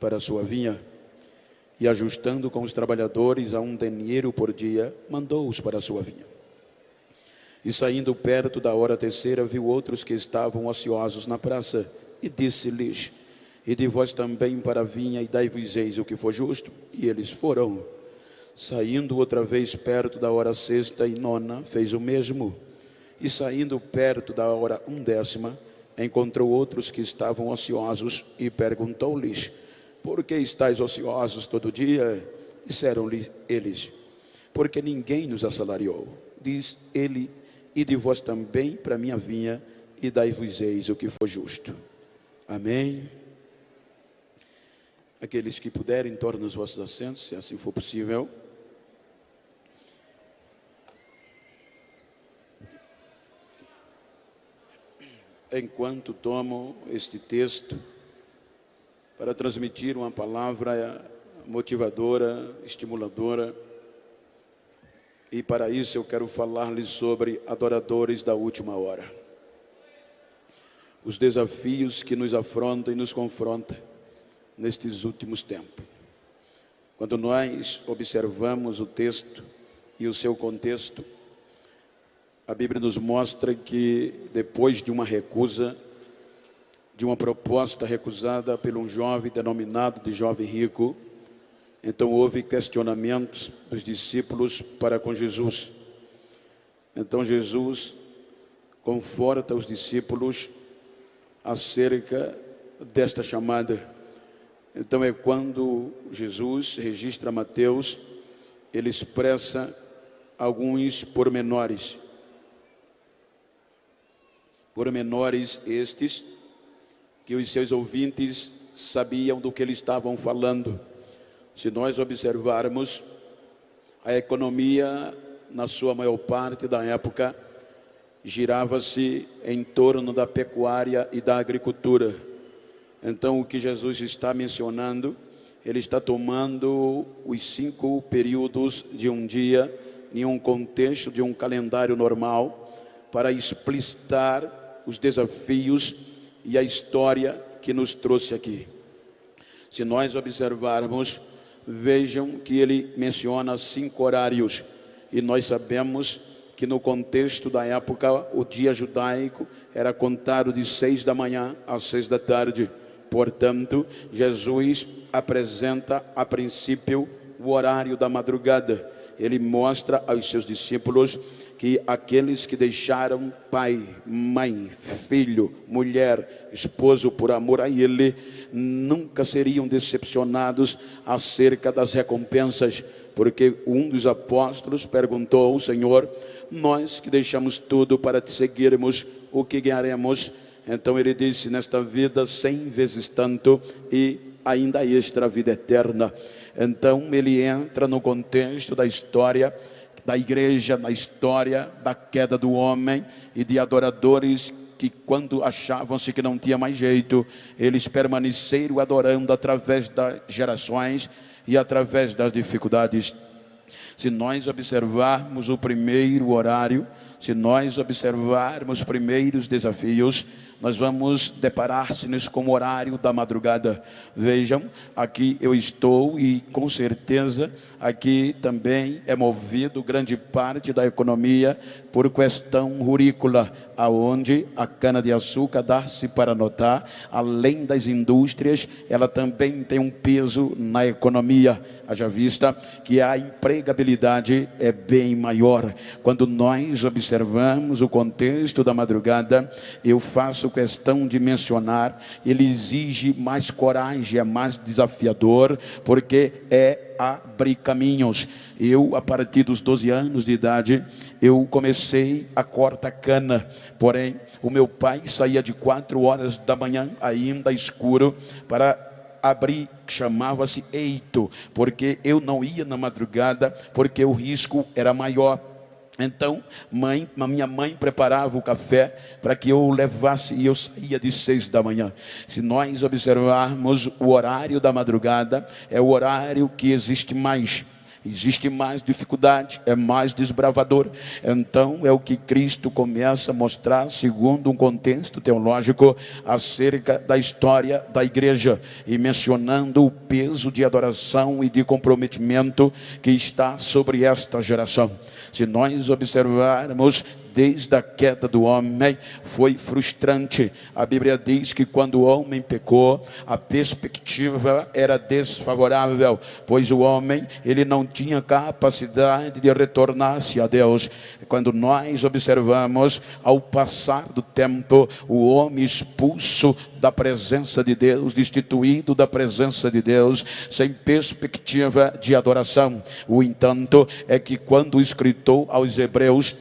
para a sua vinha. E ajustando com os trabalhadores a 1 denário por dia, mandou-os para a sua vinha. E saindo perto da hora terceira, viu outros que estavam ociosos na praça, e disse-lhes: ide vós também para a vinha, e dai-vos-eis o que for justo. E eles foram. Saindo outra vez perto da hora sexta e nona, fez o mesmo. E saindo perto da hora 1ª, encontrou outros que estavam ociosos, e perguntou-lhes: por que estáis ociosos todo dia? Disseram-lhe eles: porque ninguém nos assalariou. Diz ele: ide vós também para a minha vinha, e dai-vos-eis o que for justo. Amém. Aqueles que puderem, tornem os vossos assentos, se assim for possível. Enquanto tomo este texto para transmitir uma palavra motivadora, estimuladora, e para isso eu quero falar-lhes sobre adoradores da última hora. Os desafios que nos afrontam e nos confrontam nestes últimos tempos. Quando nós observamos o texto e o seu contexto, a Bíblia nos mostra que depois de uma recusa, de uma proposta recusada por um jovem denominado de jovem rico, então houve questionamentos dos discípulos para com Jesus. Então Jesus conforta os discípulos acerca desta chamada. Então é quando Jesus registra Mateus, ele expressa alguns pormenores. Pormenores estes que os seus ouvintes sabiam do que eles estavam falando. Se nós observarmos, a economia, na sua maior parte da época, girava-se em torno da pecuária e da agricultura. Então, o que Jesus está mencionando, ele está tomando os 5 períodos de um dia, em um contexto de um calendário normal, para explicitar os desafios e a história que nos trouxe aqui. Se nós observarmos, vejam que ele menciona 5 horários, e nós sabemos que no contexto da época, o dia judaico era contado de 6 da manhã às 6 da tarde. Portanto, Jesus apresenta a princípio o horário da madrugada. Ele mostra aos seus discípulos que aqueles que deixaram pai, mãe, filho, mulher, esposo por amor a ele, nunca seriam decepcionados acerca das recompensas, porque um dos apóstolos perguntou ao Senhor: nós que deixamos tudo para te seguirmos, o que ganharemos? Então ele disse: nesta vida 100 vezes tanto, e ainda extra a vida eterna. Então ele entra no contexto da história da igreja, na história da queda do homem e de adoradores que, quando achavam-se que não tinha mais jeito, eles permaneceram adorando através das gerações e através das dificuldades. Se nós observarmos o primeiro horário, se nós observarmos os primeiros desafios, nós vamos deparar-nos com o horário da madrugada. Vejam, aqui eu estou e com certeza aqui também é movido grande parte da economia por questão rurícola, aonde a cana-de-açúcar dá-se para notar, além das indústrias, ela também tem um peso na economia. Haja vista que a empregabilidade é bem maior. Quando nós observamos o contexto da madrugada, eu faço questão de mencionar, ele exige mais coragem, é mais desafiador, porque é abrir caminhos. Eu, a partir dos 12 anos de idade, eu comecei a cortar cana, porém, o meu pai saía de 4 horas da manhã, ainda escuro, para abrir, chamava-se eito, porque eu não ia na madrugada, porque o risco era maior. Então, a minha mãe preparava o café para que eu levasse, e eu saía de 6 da manhã. Se nós observarmos o horário da madrugada, é o horário que existe mais. existe mais dificuldade, é mais desbravador. Então é o que Cristo começa a mostrar, segundo um contexto teológico, acerca da história da igreja, e mencionando o peso de adoração e de comprometimento que está sobre esta geração. Se nós observarmos, desde a queda do homem, foi frustrante. A Bíblia diz que quando o homem pecou, a perspectiva era desfavorável, pois o homem, ele não tinha capacidade de retornar-se a Deus. Quando nós observamos, ao passar do tempo, o homem expulso da presença de Deus, destituído da presença de Deus, sem perspectiva de adoração. O entanto é que quando o escritor aos Hebreus,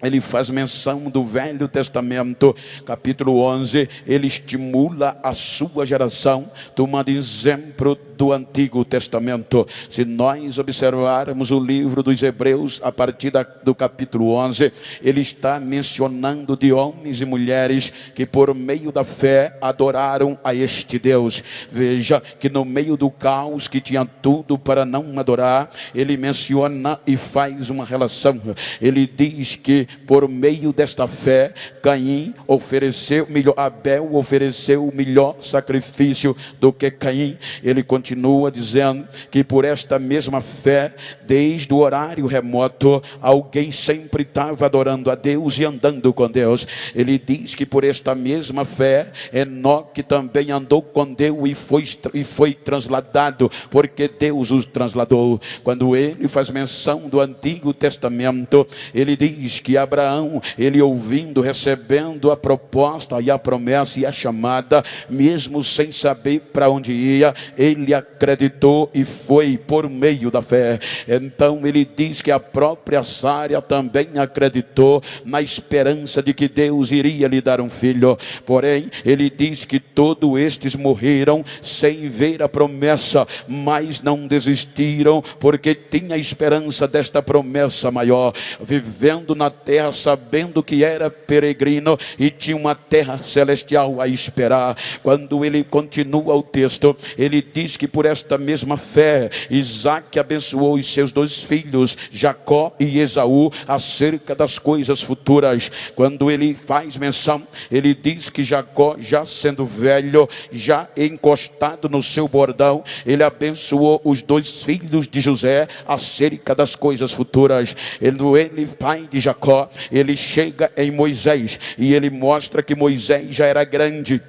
ele faz menção do Velho Testamento, capítulo 11, ele estimula a sua geração, tomando exemplo do Antigo Testamento. Se nós observarmos o livro dos Hebreus, a partir do capítulo 11, ele está mencionando de homens e mulheres que por meio da fé adoraram a este Deus. Veja que no meio do caos, que tinha tudo para não adorar, ele menciona e faz uma relação. Ele diz que por meio desta fé, Caim ofereceu melhor, Abel ofereceu o melhor sacrifício do que Caim. Ele continua dizendo que por esta mesma fé, desde o horário remoto, alguém sempre estava adorando a Deus e andando com Deus. Ele diz que por esta mesma fé, Enoque também andou com Deus e foi transladado, porque Deus os transladou. Quando ele faz menção do Antigo Testamento, ele diz que Abraão, ele ouvindo, recebendo a proposta e a promessa e a chamada, mesmo sem saber para onde ia, ele acreditou e foi por meio da fé. Então ele diz que a própria Sara também acreditou na esperança de que Deus iria lhe dar um filho. Porém, ele diz que todos estes morreram sem ver a promessa, mas não desistiram, porque tinha esperança desta promessa maior, vivendo na terra, sabendo que era peregrino e tinha uma terra celestial a esperar. Quando ele continua o texto, ele diz que por esta mesma fé, Isaac abençoou os seus dois filhos, Jacó e Esaú, acerca das coisas futuras. Quando ele faz menção, ele diz que Jacó, já sendo velho, já encostado no seu bordão, ele abençoou os dois filhos de José acerca das coisas futuras. Ele, pai de Jacó, ele chega em Moisés e ele mostra que Moisés já era grande.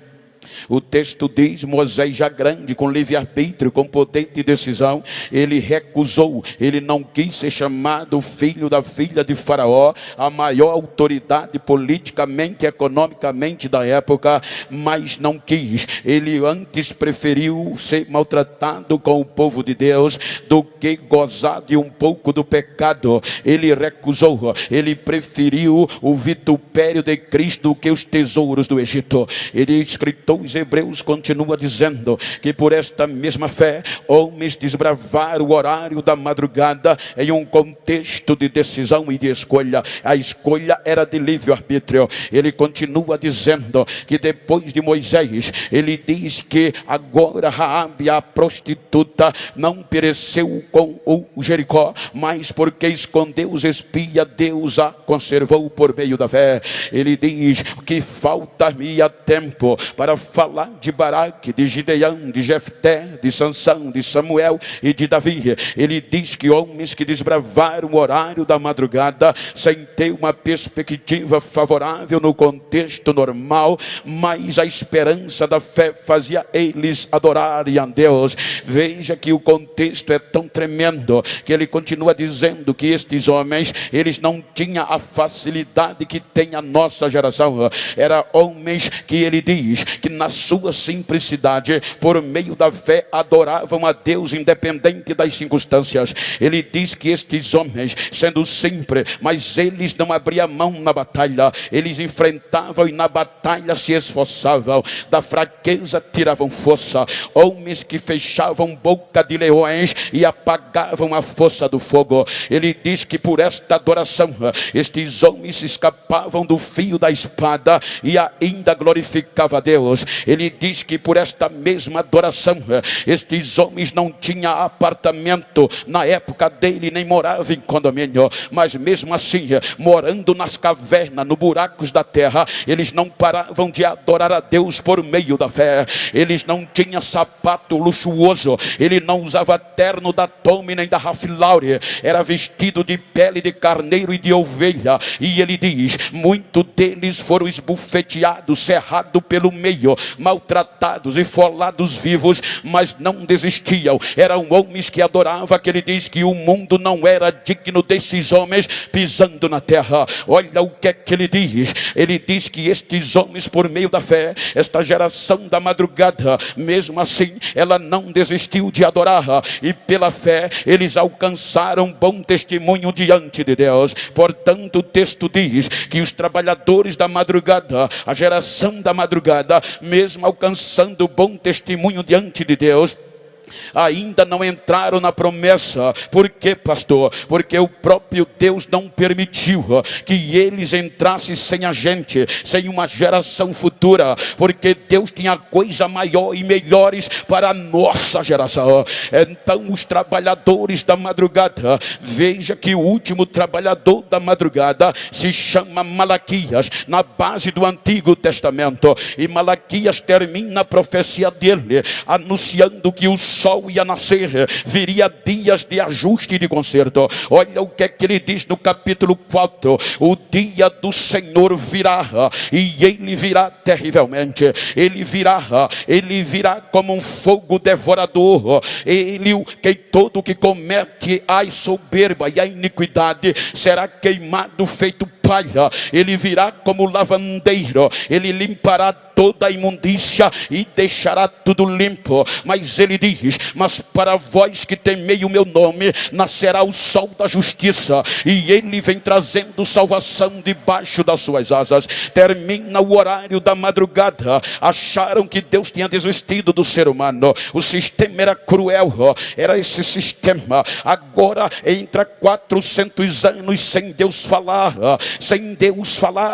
O texto diz, Moisés já grande, com livre-arbítrio, com poder de decisão, ele recusou, ele não quis ser chamado filho da filha de Faraó, a maior autoridade politicamente e economicamente da época, mas não quis. Ele antes preferiu ser maltratado com o povo de Deus do que gozar de um pouco do pecado. Ele recusou, ele preferiu o vitupério de Cristo do que os tesouros do Egito. Ele escritou os Hebreus, continua dizendo que por esta mesma fé, homens desbravaram o horário da madrugada em um contexto de decisão e de escolha. A escolha era de livre-arbítrio. Ele continua dizendo que depois de Moisés, ele diz que agora Raabe, a prostituta, não pereceu com o Jericó, mas porque escondeu os espias, Deus a conservou por meio da fé. Ele diz que falta-me tempo para falar de Baraque, de Gideão, de Jefté, de Sansão, de Samuel e de Davi. Ele diz que homens que desbravaram o horário da madrugada sem ter uma perspectiva favorável no contexto normal, mas a esperança da fé fazia eles adorarem a Deus. Veja que o contexto é tão tremendo que ele continua dizendo que estes homens, eles não tinham a facilidade que tem a nossa geração. Era homens que ele diz que na sua simplicidade, por meio da fé, adoravam a Deus independente das circunstâncias. Ele diz que estes homens, sendo simples, mas eles não abriam mão na batalha, eles enfrentavam e na batalha se esforçavam, da fraqueza tiravam força, homens que fechavam boca de leões e apagavam a força do fogo. Ele diz que por esta adoração, estes homens escapavam do fio da espada e ainda glorificavam a Deus. ele diz que por esta mesma adoração, estes homens não tinham apartamento na época dele, nem moravam em condomínio, mas mesmo assim, morando nas cavernas, nos buracos da terra, eles não paravam de adorar a Deus por meio da fé. Eles não tinham sapato luxuoso, ele não usava terno da Tommy nem da Ralph Lauren, era vestido de pele de carneiro e de ovelha. E ele diz: muitos deles foram esbufeteados, cerrados pelo meio, maltratados e folados vivos, mas não desistiam. Eram homens que adoravam, que ele diz que o mundo não era digno desses homens pisando na terra. Olha o que é que ele diz. Ele diz que estes homens, por meio da fé, esta geração da madrugada, mesmo assim, ela não desistiu de adorar, e pela fé eles alcançaram bom testemunho diante de Deus. Portanto, o texto diz que os trabalhadores da madrugada, a geração da madrugada, mesmo alcançando bom testemunho diante de Deus, ainda não entraram na promessa. Por quê, pastor? Porque o próprio Deus não permitiu que eles entrassem sem a gente, sem uma geração futura, porque Deus tinha coisa maior e melhores para a nossa geração. Então os trabalhadores da madrugada, veja que o último trabalhador da madrugada se chama Malaquias, na base do Antigo Testamento, e Malaquias termina a profecia dele anunciando que o sol ia nascer, viria dias de ajuste e de conserto. Olha o que é que ele diz no capítulo 4: o dia do Senhor virá, e ele virá terrivelmente. Ele virá como um fogo devorador. Que todo que comete a soberba e a iniquidade será queimado feito palha. Ele virá como lavandeiro, ele limpará toda a imundícia e deixará tudo limpo. Mas ele diz: mas para vós que temei o meu nome, nascerá o sol da justiça, e ele vem trazendo salvação debaixo das suas asas. Termina o horário da madrugada. Acharam que Deus tinha desistido do ser humano. O sistema era cruel, era esse sistema. Agora entra 400 anos sem Deus falar,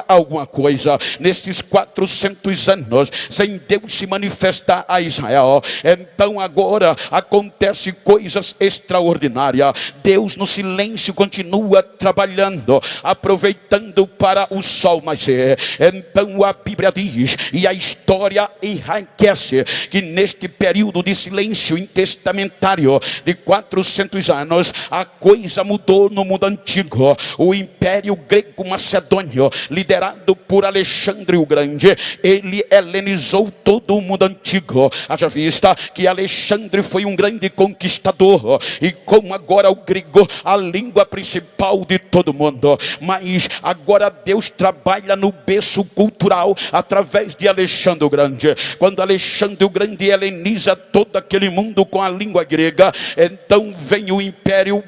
alguma coisa. Nesses 400 anos, sem Deus se manifestar a Israel. Então agora acontece coisas extraordinárias. Deus no silêncio continua trabalhando, aproveitando para o sol nascer. Então a Bíblia diz, e a história enriquece, que neste período de silêncio intestamentário de 400 anos, a coisa mudou no mundo antigo. O Império Grego Macedônio, liderado por Alexandre o Grande, ele helenizou todo o mundo antigo. Haja vista que Alexandre foi um grande conquistador, e como agora o grego, a língua principal de todo mundo. Mas agora Deus trabalha no berço cultural através de Alexandre o Grande. Quando Alexandre o Grande heleniza todo aquele mundo com a língua grega, então vem o Império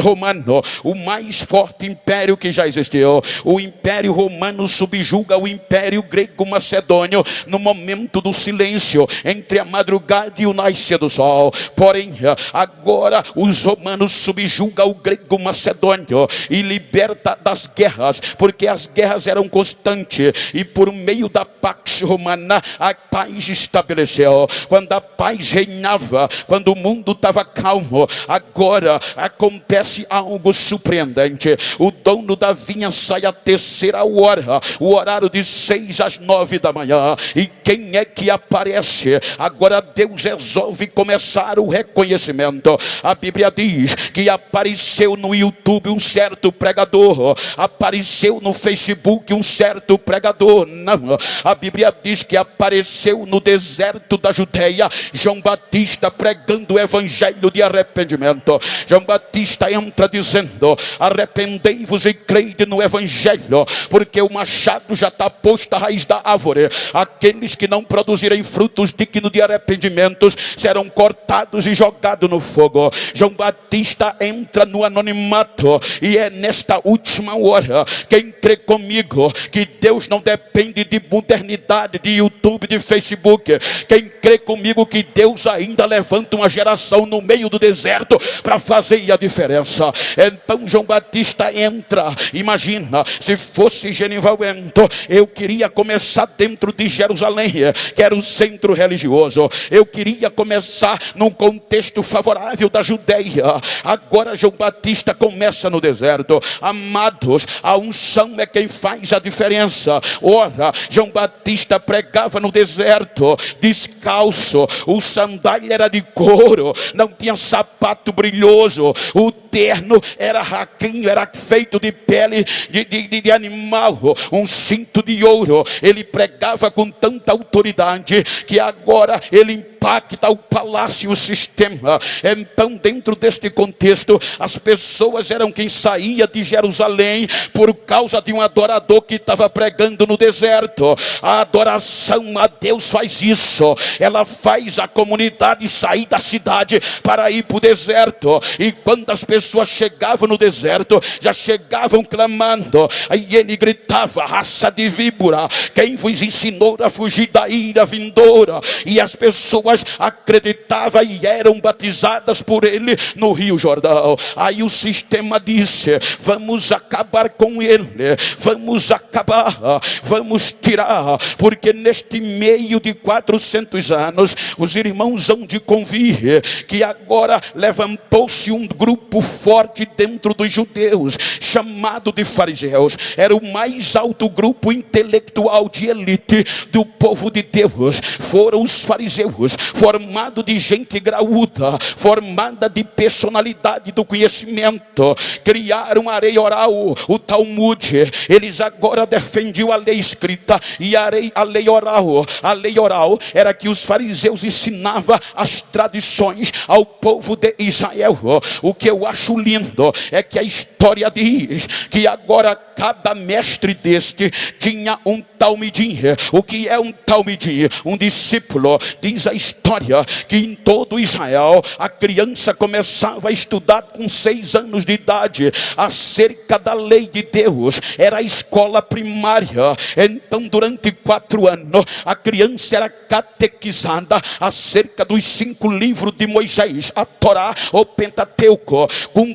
Romano, o mais forte império que já existiu. O Império Romano subjuga o Império Grego Macedônio no momento do silêncio entre a madrugada e o nascer do sol. Porém, agora os romanos subjugam o Grego Macedônio e liberta das guerras, porque as guerras eram constantes, e por meio da Pax Romana a paz estabeleceu. Quando a paz reinava, quando o mundo estava calmo, agora acontece algo surpreendente. O dono da vinha sai à terceira hora, o horário de 6 às 9 da manhã, e quem é que aparece? Agora Deus resolve começar o reconhecimento. A Bíblia diz que apareceu no YouTube um certo pregador, apareceu no Facebook um certo pregador. Não, a Bíblia diz que apareceu no deserto da Judeia João Batista pregando o evangelho de arrependimento. João Batista entra dizendo: arrependei-vos e creide no evangelho, porque o machado já está posto à raiz da árvore. Aqueles que não produzirem frutos dignos de arrependimentos serão cortados e jogados no fogo. João Batista entra no anonimato, e é nesta última hora, quem crê comigo que Deus não depende de modernidade, de YouTube, de Facebook, quem crê comigo que Deus ainda levanta uma geração no meio do deserto para fazer a diferença. Então João Batista entra. Imagina se fosse Genival Bento, eu queria começar dentro dentro de Jerusalém, que era o centro religioso. Eu queria começar num contexto favorável da Judeia. Agora João Batista começa no deserto. Amados, a unção é quem faz a diferença. Ora, João Batista pregava no deserto, descalço, o sandália era de couro, não tinha sapato brilhoso, o terno era raquinho, era feito de pele de animal, um cinto de ouro. Ele pregava com tanta autoridade que agora ele impacta o palácio, o sistema. Então, dentro deste contexto, as pessoas eram quem saía de Jerusalém por causa de um adorador que estava pregando no deserto. A adoração a Deus faz isso, ela faz a comunidade sair da cidade para ir para o deserto. E quando as pessoas chegavam no deserto, já chegavam clamando. Aí ele gritava: raça de víbora, quem vos ensinou a fugir da ira vindoura? E as pessoas acreditavam e eram batizadas por ele no Rio Jordão. Aí o sistema disse: vamos acabar com ele, vamos acabar, vamos tirar, porque neste meio de 400 anos os irmãos hão de convir que agora levantou-se um grupo forte dentro dos judeus, chamado de fariseus. Era o mais alto grupo intelectual de elite do povo de Deus. Foram os fariseus, formado de gente graúda, formada de personalidade do conhecimento. Criaram a lei oral, o Talmud. Eles agora defendiam a lei escrita e a lei oral. A lei oral era que os fariseus ensinavam as tradições ao povo de Israel. O que eu acho lindo é que a história diz que agora cada mestre deste tinha um talmidim. O que é um talmidim? Um discípulo. Diz a história que em todo Israel a criança começava a estudar com 6 anos de idade acerca da lei de Deus. Era a escola primária. Então durante 4 anos a criança era catequizada acerca dos 5 livros de Moisés, a Torá, o Pentateuco.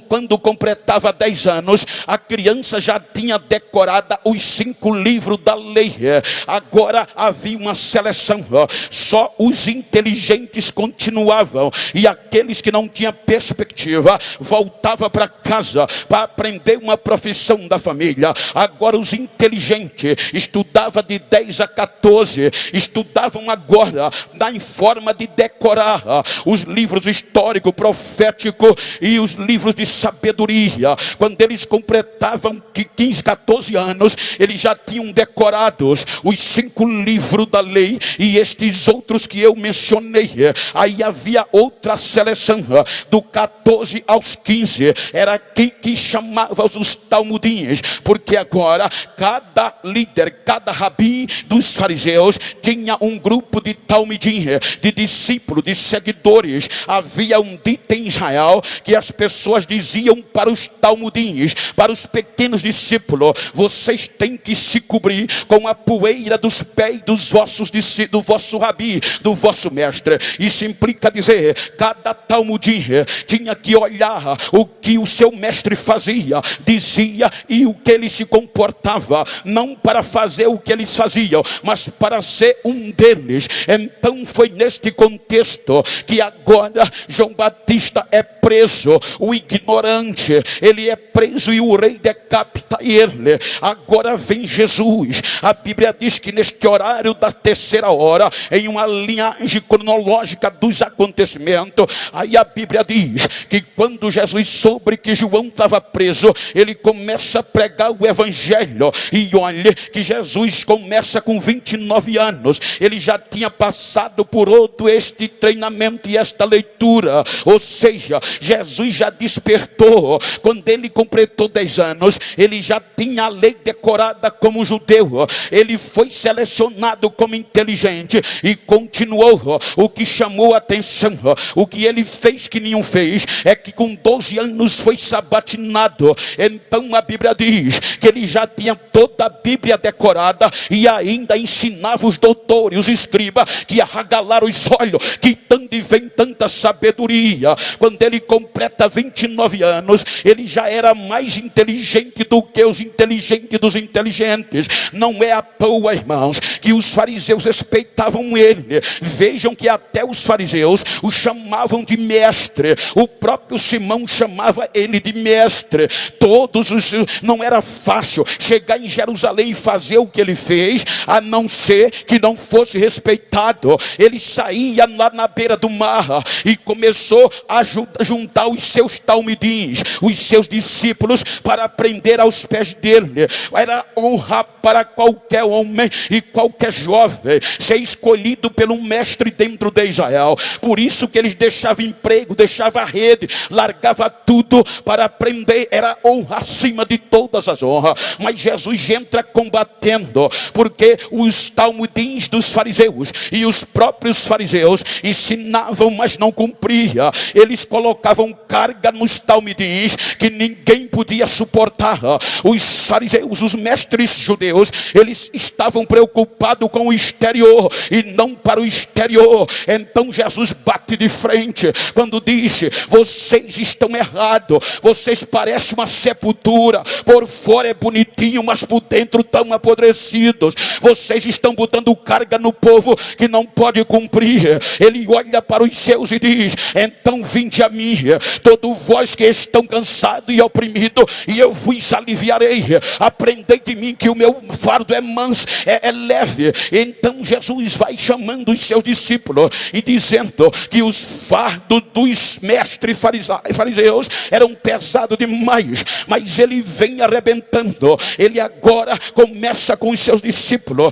Quando completava 10 anos, a criança já tinha decorada os 5 livros da lei. Agora havia uma seleção, só os inteligentes continuavam e aqueles que não tinham perspectiva voltavam para casa para aprender uma profissão da família. Agora os inteligentes estudavam de 10 a 14, estudavam agora em forma de decorar os livros históricos, proféticos e os livros de sabedoria. Quando eles completavam 15, 14 anos, eles já tinham decorados os 5 livros da lei e estes outros que eu mencionei. Aí havia outra seleção, do 14 aos 15, era aqui que chamava os talmudins, porque agora cada líder, cada rabi dos fariseus tinha um grupo de talmidim, de discípulos, de seguidores. Havia um dito em Israel que as pessoas diziam para os talmudins, para os pequenos discípulos: vocês têm que se cobrir com a poeira dos pés dos vossos discípulos, do vosso rabi, do vosso mestre. Isso implica dizer, cada talmudim tinha que olhar o que o seu mestre fazia, dizia e o que ele se comportava, não para fazer o que eles faziam, mas para ser um deles. Então foi neste contexto que agora João Batista é preso, o ignorante, ele é preso e o rei decapita ele. Agora vem Jesus. A Bíblia diz que neste horário da 3ª hora, em uma linhagem cronológica dos acontecimentos, aí a Bíblia diz que quando Jesus soube que João estava preso, ele começa a pregar o evangelho. E olha que Jesus começa com 29 anos, ele já tinha passado por todo este treinamento e esta leitura, ou seja, Jesus já despertou. Quando ele completou 10 anos, ele já tinha a lei decorada como judeu, ele foi selecionado como inteligente e continuou o que chamou a atenção, o que ele fez que nenhum fez, é que com 12 anos foi sabatinado. Então a Bíblia diz que ele já tinha toda a Bíblia decorada e ainda ensinava os doutores, os escribas, que arregalaram os olhos, que tanto e vem tanta sabedoria. Quando ele completa 29 anos, ele já era mais inteligente do que os inteligentes dos inteligentes. Não é à toa, irmãos, que os fariseus respeitavam ele. Vejam que até os fariseus o chamavam de mestre. O próprio Simão chamava ele de mestre. Não era fácil chegar em Jerusalém e fazer o que ele fez, a não ser que não fosse respeitado. Ele saía lá na beira do mar e começou a juntar os seus talmidins, os seus discípulos, para aprender aos pés dele. Era honra para qualquer homem e qualquer jovem ser escolhido pelo mestre dentro de Israel. Por isso que eles deixavam emprego, deixavam a rede, largava tudo para aprender. Era honra acima de todas as honras. Mas Jesus entra combatendo, porque os talmudins dos fariseus e os próprios fariseus ensinavam, mas não cumpria. Eles colocavam carga nos talmudins que ninguém podia suportar. Os fariseus, os mestres judeus, eles estavam preocupados com o exterior e não para o exterior. Então Jesus bate de frente quando disse: vocês estão errados, vocês parecem uma sepultura, por fora é bonitinho, mas por dentro estão apodrecidos. Vocês estão botando carga no povo que não pode cumprir. Ele olha para os seus e diz: então vinde a mim, todos vós que estão cansados e oprimidos, e eu vos aliviarei. Aprendei de mim que o meu fardo é manso, é leve. Então Jesus vai chamando os seus discípulos e dizendo que os fardos dos mestres fariseus eram pesados demais, mas ele vem arrebentando. Ele agora começa com os seus discípulos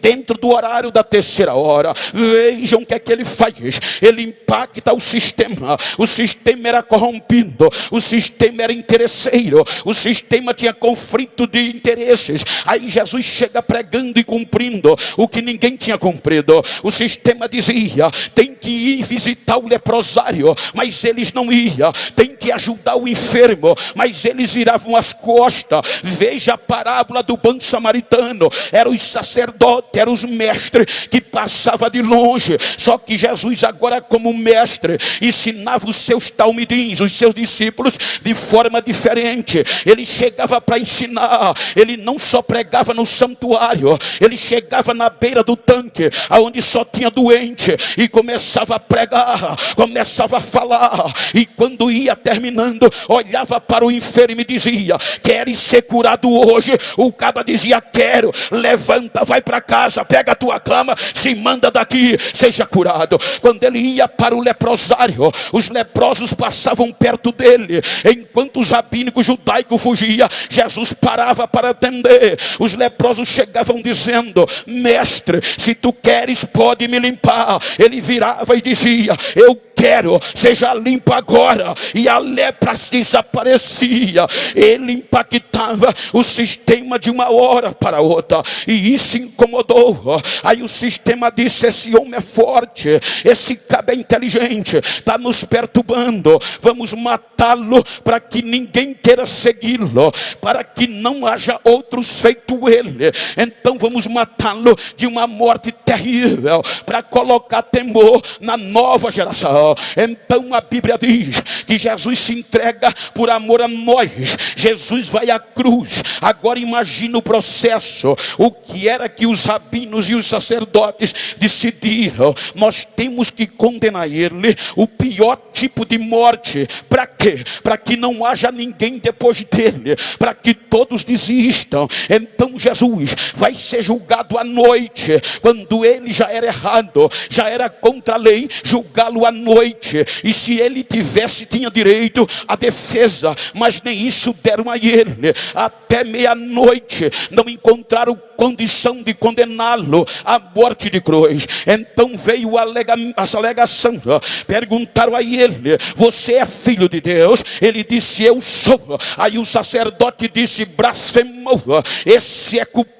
dentro do horário da terceira hora. Vejam o que é que ele faz. Ele impacta o sistema. O sistema era corrompido, o sistema era interesseiro, o sistema tinha conflito de interesses. Aí Jesus chega pregando e cumprindo o que ninguém tinha cumprido. O sistema dizia: tem que ir visitar o leprosário, mas eles não iam. Tem que ajudar o enfermo, mas eles viravam as costas. Veja a parábola do bom samaritano. Eram os sacerdotes, eram os mestres que passavam de longe. Só que Jesus agora, como mestre, ensinava os seus talmidins, os seus discípulos, de forma diferente. Ele chegava para ensinar. Ele não só pregava no santuário, ele chegava na beira do tanque, aonde só tinha doente, e começava a pregar, começava a falar. E quando ia terminando, olhava para o enfermo e dizia: queres ser curado hoje? O caba dizia: quero. Levanta, vai para casa, pega a tua cama, se manda daqui, seja curado. Quando ele ia para o leprosário, os leprosos passavam perto dele. Enquanto os rabínicos judaicos fugiam, Jesus parava para atender. Os leprosos chegavam dizendo: mestre, se tu queres, pode me limpar. Ele virava e dizia: eu quero, seja limpo agora. E a lepra desaparecia. Ele impactava o sistema de uma hora para outra, e isso incomodou. Aí o sistema disse: esse homem é forte, esse cabo é inteligente, está nos perturbando, vamos matá-lo para que ninguém queira segui-lo, para que não haja outros feito ele. Então vamos matá-lo de uma morte terrível, para colocar temor na nova geração. Então a Bíblia diz que Jesus se entrega por amor a nós. Jesus vai à cruz. Agora imagina o processo. O que era que os rabinos e os sacerdotes decidiram? Nós temos que condenar ele, o pior tipo de morte. Para quê? Para que não haja ninguém depois dele, para que todos desistam. Então Jesus vai ser julgado à noite, quando ele já era errado, já era contra a lei julgá-lo à noite. E se ele tinha direito direito à defesa, mas nem isso deram a ele. Até meia-noite não encontraram condição de condená-lo à morte de cruz. Então veio as alegações, perguntaram a ele: você é filho de Deus? Ele disse: eu sou. Aí o sacerdote disse: blasfemou, esse é culpado.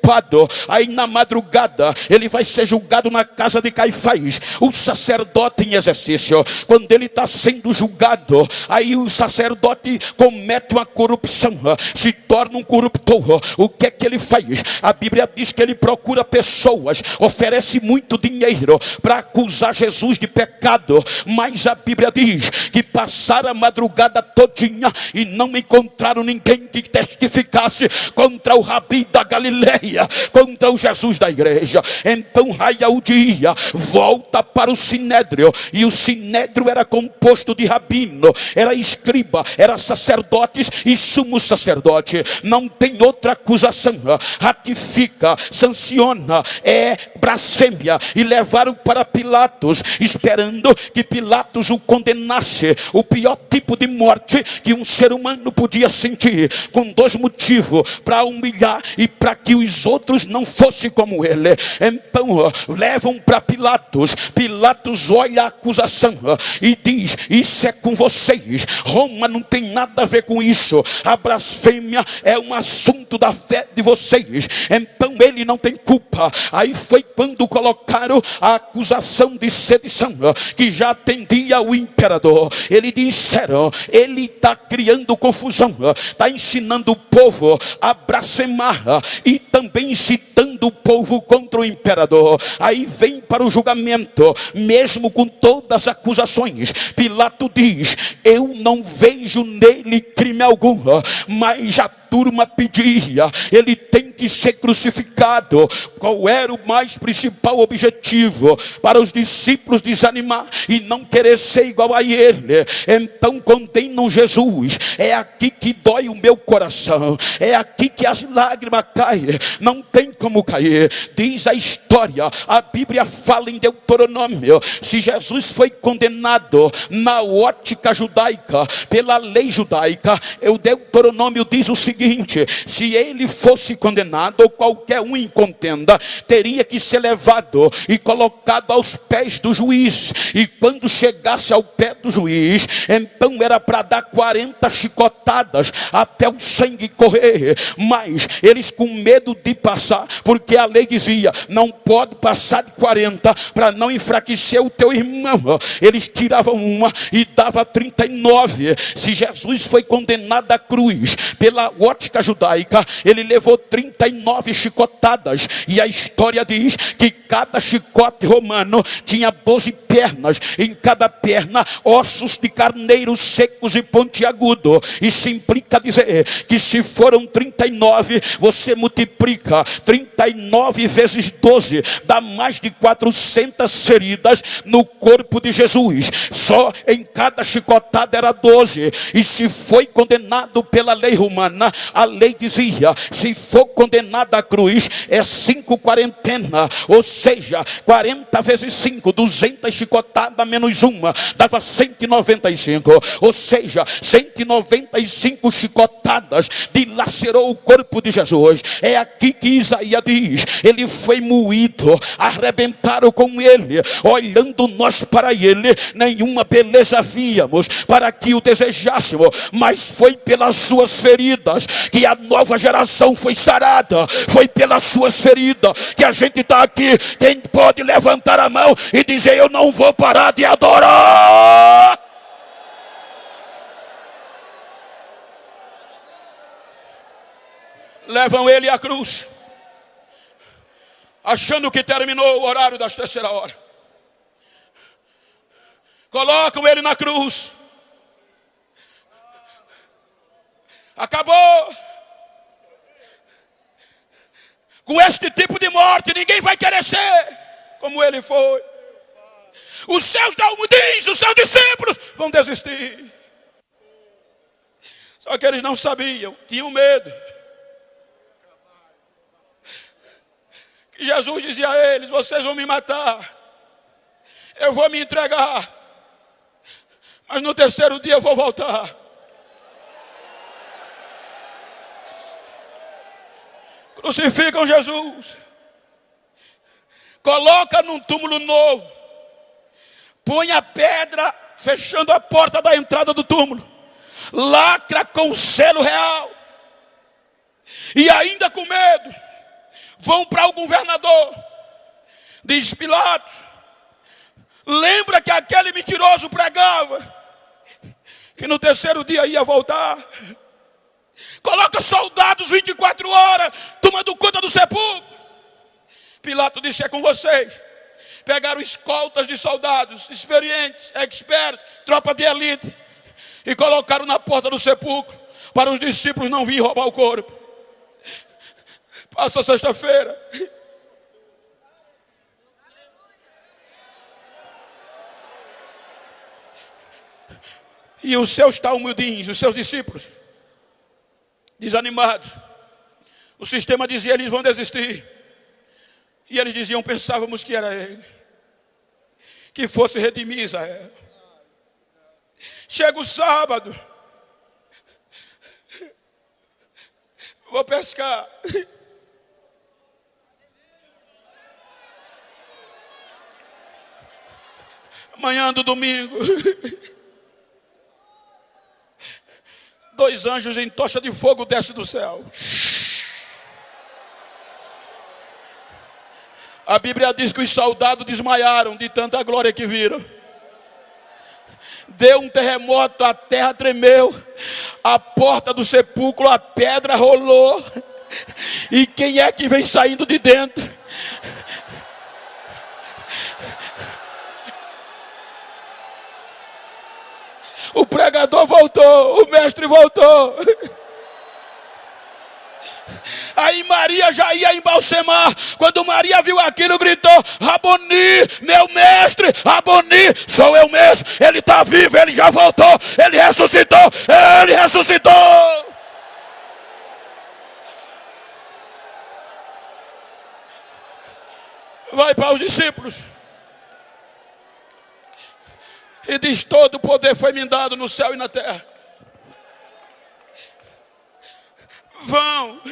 Aí na madrugada ele vai ser julgado na casa de Caifás, o sacerdote em exercício. Quando ele está sendo julgado, aí o sacerdote comete uma corrupção, se torna um corruptor. O que é que ele faz? A Bíblia diz que ele procura pessoas, oferece muito dinheiro para acusar Jesus de pecado, mas a Bíblia diz que passaram a madrugada todinha e não encontraram ninguém que testificasse contra o Rabi da Galileia, contra o Jesus da igreja. Então raia o dia, volta para o Sinédrio, e o Sinédrio era composto de rabino, era escriba, era sacerdotes e sumo sacerdote. Não tem outra acusação, ratifica, sanciona, é blasfêmia. E levaram para Pilatos, esperando que Pilatos o condenasse, o pior tipo de morte que um ser humano podia sentir, com dois motivos: para humilhar e para que os outros não fossem como ele. Então levam para Pilatos. Pilatos olha a acusação e diz: isso é com vocês, Roma não tem nada a ver com isso, a blasfêmia é um assunto da fé de vocês, então ele não tem culpa. Aí foi quando colocaram a acusação de sedição, que já atendia o imperador. Eles disseram: ele está criando confusão, está ensinando o povo a blasfemar e também incitando o povo contra o imperador. Aí vem para o julgamento, mesmo com todas as acusações. Pilato diz: eu não vejo nele crime algum, mas a turma pedia, ele tem que ser crucificado. Qual era o mais principal objetivo? Para os discípulos desanimar e não querer ser igual a ele. Então condenam Jesus. É aqui que dói o meu coração, é aqui que as lágrimas caem, não tem como cair. Diz a história, a Bíblia fala em Deuteronômio, se Jesus foi condenado na ótica judaica, pela lei judaica, o Deuteronômio diz o seguinte: se ele fosse condenado, ou qualquer um em contenda, teria que ser levado e colocado aos pés do juiz, e quando chegasse ao pé do juiz, então era para dar 40 chicotadas até o sangue correr. Mas eles, com medo de passar, porque a lei dizia: não pode passar de 40 para não enfraquecer o teu irmão, eles tiravam uma e dava 39. Se Jesus foi condenado à cruz pela ótica judaica, ele levou 39 chicotadas, e a história diz que cada chicote romano tinha 12 pernas, em cada perna ossos de carneiro secos e pontiagudo. Isso implica dizer que se foram 39, você multiplica 39 vezes 12, dá mais de 400 feridas no corpo de Jesus. Só em cada chicotada era 12. E se foi condenado pela lei romana, a lei dizia: se for condenado à cruz, é 5 quarentenas, ou seja, 40 vezes 5, 200 chicotadas menos uma, dava 195, ou seja, 195 chicotadas dilacerou o corpo de Jesus. É aqui que Isaías diz: ele foi moído, arrebentaram com ele, olhando nós para ele, nenhuma beleza víamos para que o desejássemos, mas foi pelas suas feridas que a nova geração foi sarada, foi pelas suas feridas que a gente está aqui. Quem pode levantar a mão e dizer: eu não vou parar de adorar? Levam ele à cruz, achando que terminou o horário das 3ª hora. Colocam ele na cruz. Acabou. Com este tipo de morte, ninguém vai querer ser como ele foi. Os seus dalmudins, os seus discípulos vão desistir. Só que eles não sabiam, tinham medo. Que Jesus dizia a eles: vocês vão me matar, eu vou me entregar, mas no terceiro dia eu vou voltar. Crucificam Jesus, coloca num túmulo novo, põe a pedra fechando a porta da entrada do túmulo, lacra com selo real, e ainda com medo, vão para o governador. Diz Pilatos: lembra que aquele mentiroso pregava que no terceiro dia ia voltar? Coloca soldados 24 horas tomando conta do sepulcro. Pilatos disse: é com vocês. Pegaram escoltas de soldados experientes, expertos, tropa de elite, e colocaram na porta do sepulcro para os discípulos não virem roubar o corpo. Passa sexta-feira, e os seus talmudins, os seus discípulos, desanimados, o sistema dizia: eles vão desistir. E eles diziam: pensávamos que era ele, que fosse redimir Israel. Chega o sábado, vou pescar. Manhã do domingo, 2 anjos em tocha de fogo descem do céu. A Bíblia diz que os soldados desmaiaram de tanta glória que viram. Deu um terremoto, a terra tremeu, a porta do sepulcro, a pedra rolou. E quem é que vem saindo de dentro? O pregador voltou, o mestre voltou. Aí Maria já ia embalsamar. Quando Maria viu aquilo, gritou: Raboni, meu mestre, Raboni, sou eu mesmo. Ele está vivo, ele já voltou, ele ressuscitou, ele ressuscitou. Vai para os discípulos e diz: todo o poder foi me dado no céu e na terra. Vão,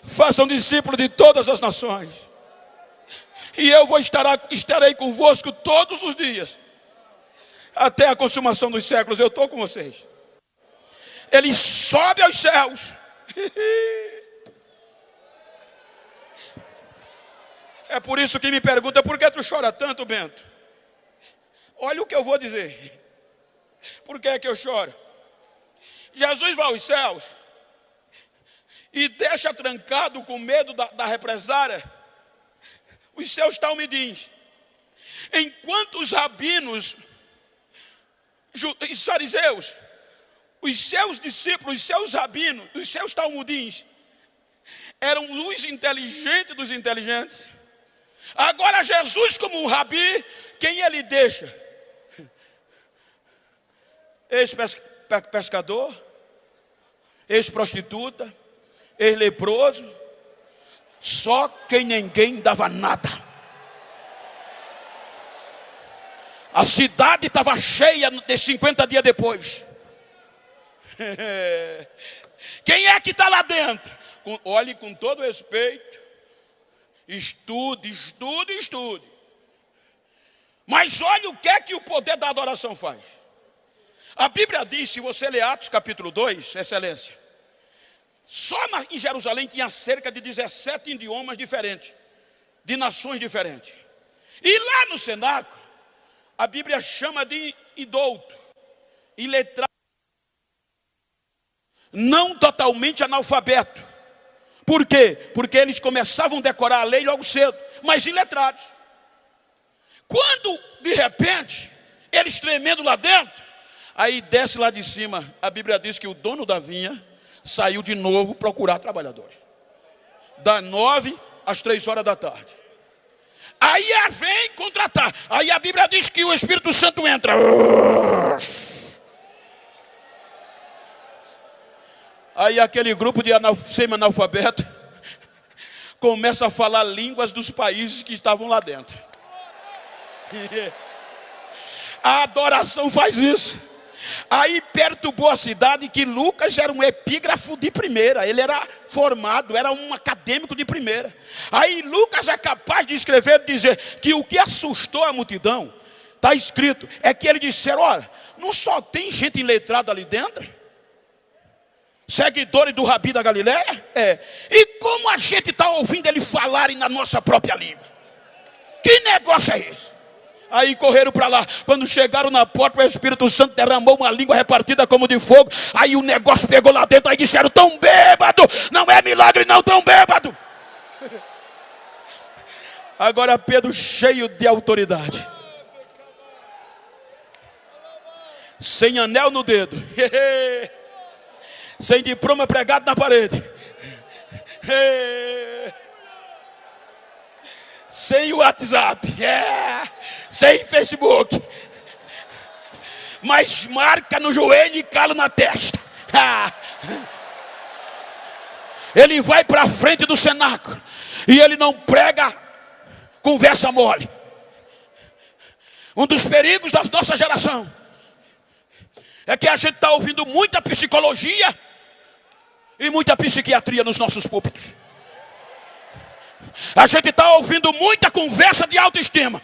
façam discípulos de todas as nações, e eu estarei convosco todos os dias, até a consumação dos séculos. Eu estou com vocês. Ele sobe aos céus. É por isso que me pergunta: por que tu chora tanto, Bento? Olha o que eu vou dizer. Por que é que eu choro? Jesus vai aos céus e deixa trancado, com medo da represária, os seus talmidins. Enquanto os rabinos, os fariseus, os seus discípulos, os seus rabinos, os seus talmudins, eram luz inteligente dos inteligentes. Agora Jesus, como um rabi, quem ele deixa? Ex-pescador, ex-prostituta, ex-leproso, só quem ninguém dava nada. A cidade estava cheia de 50 dias depois. Quem é que está lá dentro? Olhe com todo respeito, estude. Mas olha o que é que o poder da adoração faz. A Bíblia diz, se você ler Atos capítulo 2, excelência, só em Jerusalém tinha cerca de 17 idiomas diferentes, de nações diferentes. E lá no cenáculo, a Bíblia chama de idouto, iletrado, não totalmente analfabeto. Por quê? Porque eles começavam a decorar a lei logo cedo, mas iletrados. Quando, de repente, eles tremendo lá dentro, aí desce lá de cima, a Bíblia diz que o dono da vinha saiu de novo procurar trabalhadores. Das 9 às 3 horas da tarde. Aí vem contratar. Aí a Bíblia diz que o Espírito Santo entra. Aí aquele grupo de semi-analfabeto começa a falar línguas dos países que estavam lá dentro. A adoração faz isso. Aí perturbou a cidade, que Lucas era um epígrafo de primeira. Ele era formado, era um acadêmico de primeira. Aí Lucas é capaz de escrever e dizer que o que assustou a multidão, está escrito, é que eles disseram: olha, não só tem gente iletrada ali dentro, seguidores do Rabi da Galileia? E como a gente está ouvindo ele falarem na nossa própria língua? Que negócio é esse? Aí correram para lá. Quando chegaram na porta, o Espírito Santo derramou uma língua repartida como de fogo. Aí o negócio pegou lá dentro. Aí disseram: tão bêbado. Não é milagre não, tão bêbado. Agora Pedro, cheio de autoridade, sem anel no dedo, sem diploma pregado na parede, sem WhatsApp, sem Facebook, mas marca no joelho e calo na testa. Ele vai para a frente do cenáculo e ele não prega conversa mole. Um dos perigos da nossa geração é que a gente está ouvindo muita psicologia e muita psiquiatria nos nossos púlpitos. A gente está ouvindo muita conversa de autoestima,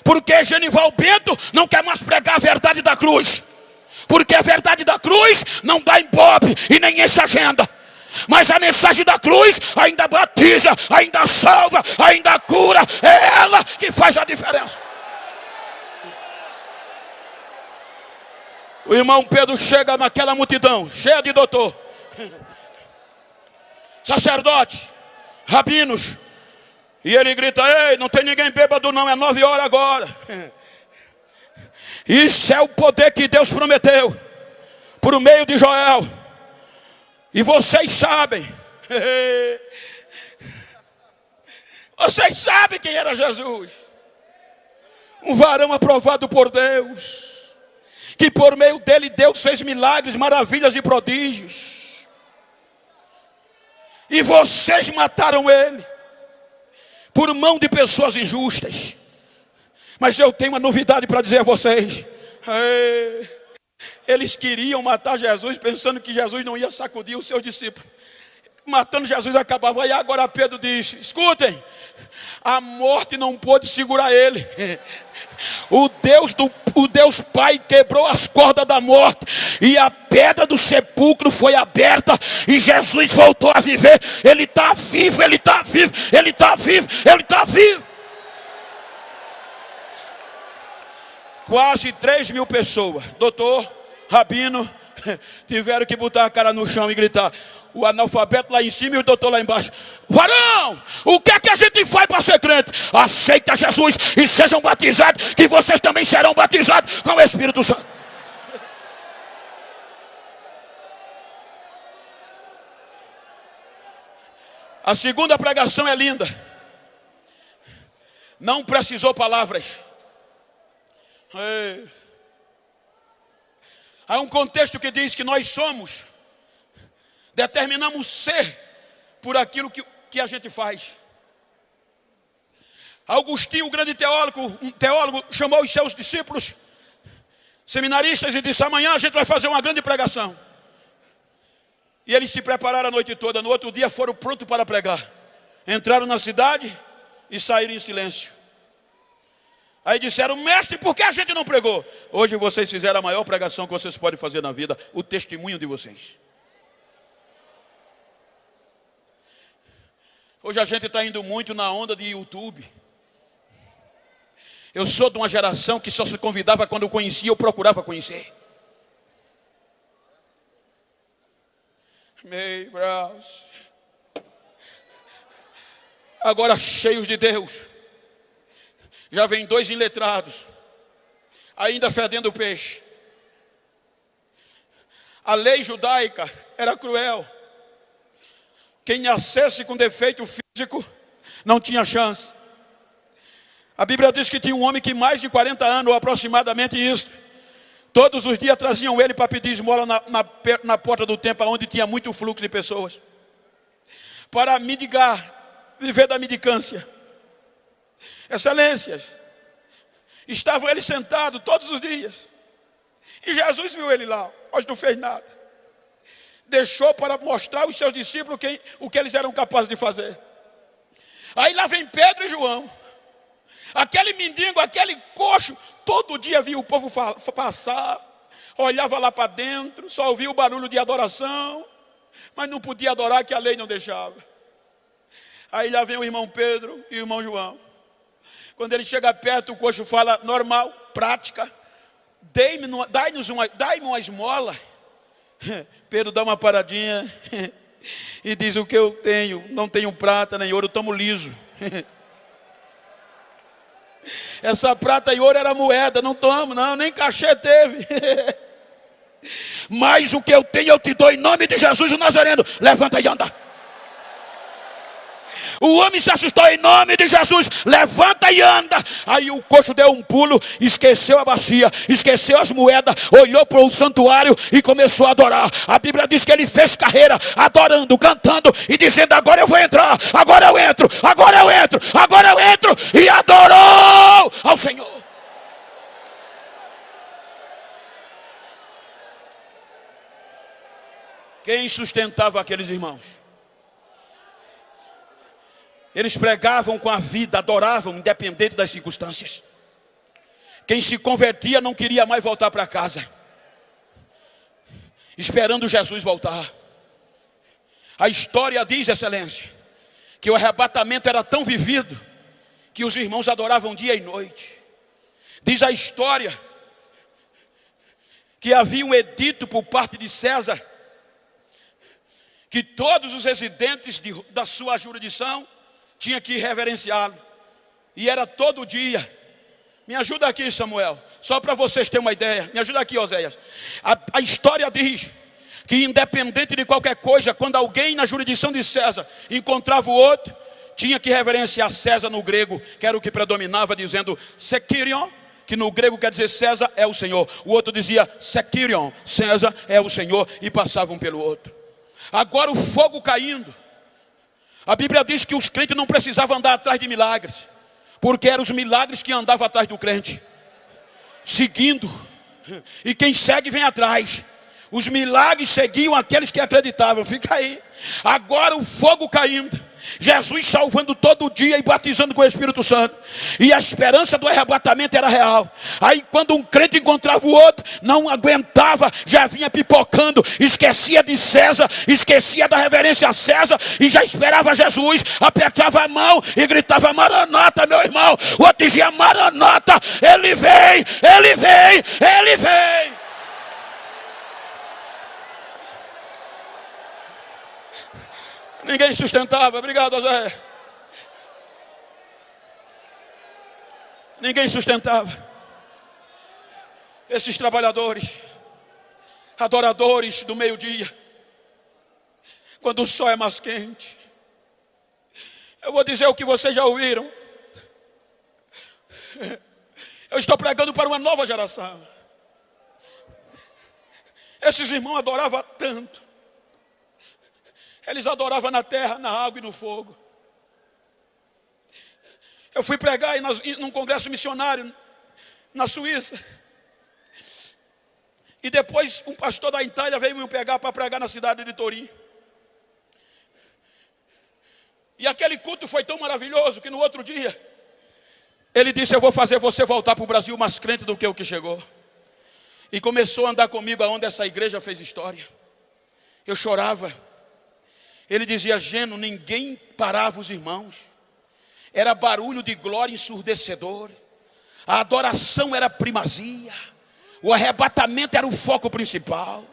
porque Genival Bento não quer mais pregar a verdade da cruz, porque a verdade da cruz não dá ibope e nem enche agenda. Mas a mensagem da cruz ainda batiza, ainda salva, ainda cura. É ela que faz a diferença. O irmão Pedro chega naquela multidão cheia de doutor, sacerdote, rabinos, e ele grita: ei, não tem ninguém bêbado não, é 9 horas agora. Isso é o poder que Deus prometeu por meio de Joel. E vocês sabem, vocês sabem quem era Jesus. Um varão aprovado por Deus, que por meio dele Deus fez milagres, maravilhas e prodígios. E vocês mataram ele por mão de pessoas injustas. Mas eu tenho uma novidade para dizer a vocês. Eles queriam matar Jesus, pensando que Jesus não ia sacudir os seus discípulos. Matando Jesus acabava. E agora Pedro diz: escutem, a morte não pôde segurar ele. O Deus Pai quebrou as cordas da morte, e a pedra do sepulcro foi aberta, e Jesus voltou a viver. Ele está vivo, ele está vivo, ele está vivo, ele está vivo. Quase 3.000 pessoas, doutor, rabino, tiveram que botar a cara no chão e gritar. O analfabeto lá em cima e o doutor lá embaixo: varão, o que é que a gente faz para ser crente? Aceita Jesus e sejam batizados, que vocês também serão batizados com o Espírito Santo. A segunda pregação é linda. Não precisou palavras. Há um contexto que diz que nós determinamos ser por aquilo que a gente faz. Agostinho, o grande teólogo, chamou os seus discípulos, seminaristas, e disse: amanhã a gente vai fazer uma grande pregação. E eles se prepararam a noite toda. No outro dia foram prontos para pregar. Entraram na cidade e saíram em silêncio. Aí disseram: mestre, por que a gente não pregou? Hoje vocês fizeram a maior pregação que vocês podem fazer na vida, o testemunho de vocês. Hoje a gente está indo muito na onda de YouTube. Eu sou de uma geração que só se convidava quando eu conhecia, eu procurava conhecer. Agora, cheios de Deus, já vem 2 iletrados, ainda fedendo peixe. A lei judaica era cruel. Quem nascesse com defeito físico não tinha chance. A Bíblia diz que tinha um homem que mais de 40 anos, ou aproximadamente isso, todos os dias traziam ele para pedir esmola na porta do templo, onde tinha muito fluxo de pessoas, para mendigar, viver da mendicância. Excelências, Estavam eles sentados todos os dias. E Jesus viu ele lá, mas não fez nada. Deixou para mostrar aos seus discípulos o que eles eram capazes de fazer. Aí lá vem Pedro e João. Aquele mendigo, aquele coxo, todo dia via o povo passar, olhava lá para dentro, só ouvia o barulho de adoração, mas não podia adorar, que a lei não deixava. Aí lá vem o irmão Pedro e o irmão João. Quando ele chega perto, o coxo fala: normal, prática, dai-me uma esmola. Pedro dá uma paradinha e diz: o que eu tenho, não tenho prata nem ouro, estamos liso. Essa prata e ouro era moeda, não tomo não, nem cachê teve. Mas o que eu tenho eu te dou em nome de Jesus o Nazareno. Levanta e anda. O homem se assustou: em nome de Jesus, levanta e anda. Aí o coxo deu um pulo, esqueceu a bacia, esqueceu as moedas, olhou para o santuário e começou a adorar. A Bíblia diz que ele fez carreira, adorando, cantando e dizendo: agora eu vou entrar, agora eu entro, agora eu entro, agora eu entro. E adorou ao Senhor. Quem sustentava aqueles irmãos? Eles pregavam com a vida, adoravam, independente das circunstâncias. Quem se convertia não queria mais voltar para casa, esperando Jesus voltar. A história diz, excelência, que o arrebatamento era tão vivido que os irmãos adoravam dia e noite. Diz a história que havia um edito por parte de César, que todos os residentes da sua jurisdição tinha que reverenciá-lo. E era todo dia. Me ajuda aqui, Samuel, só para vocês terem uma ideia. Me ajuda aqui, Oséias. A história diz que independente de qualquer coisa, quando alguém na jurisdição de César encontrava o outro, tinha que reverenciar César no grego, que era o que predominava, dizendo Sekirion, que no grego quer dizer César é o Senhor. O outro dizia Sekirion, César é o Senhor, e passavam pelo outro. Agora o fogo caindo. A Bíblia diz que os crentes não precisavam andar atrás de milagres, porque eram os milagres que andavam atrás do crente, seguindo. E quem segue vem atrás. Os milagres seguiam aqueles que acreditavam. Fica aí. Agora o fogo caindo, Jesus salvando todo dia e batizando com o Espírito Santo. E a esperança do arrebatamento era real. Aí quando um crente encontrava o outro, não aguentava, já vinha pipocando, esquecia de César, esquecia da reverência a César e já esperava Jesus, apertava a mão e gritava: Maranata, meu irmão. O outro dizia: Maranata, ele vem, ele vem, ele vem. Ninguém sustentava. Obrigado, Zé. Ninguém sustentava. Esses trabalhadores, adoradores do meio-dia, quando o sol é mais quente. Eu vou dizer o que vocês já ouviram. Eu estou pregando para uma nova geração. Esses irmãos adoravam tanto. Eles adoravam na terra, na água e no fogo. Eu fui pregar num congresso missionário na Suíça. E depois um pastor da Itália veio me pegar para pregar na cidade de Turim. E aquele culto foi tão maravilhoso que no outro dia ele disse: eu vou fazer você voltar para o Brasil mais crente do que o que chegou. E começou a andar comigo aonde essa igreja fez história. Eu chorava. Ele dizia: Geno, ninguém parava os irmãos. Era barulho de glória ensurdecedor. A adoração era primazia. O arrebatamento era o foco principal.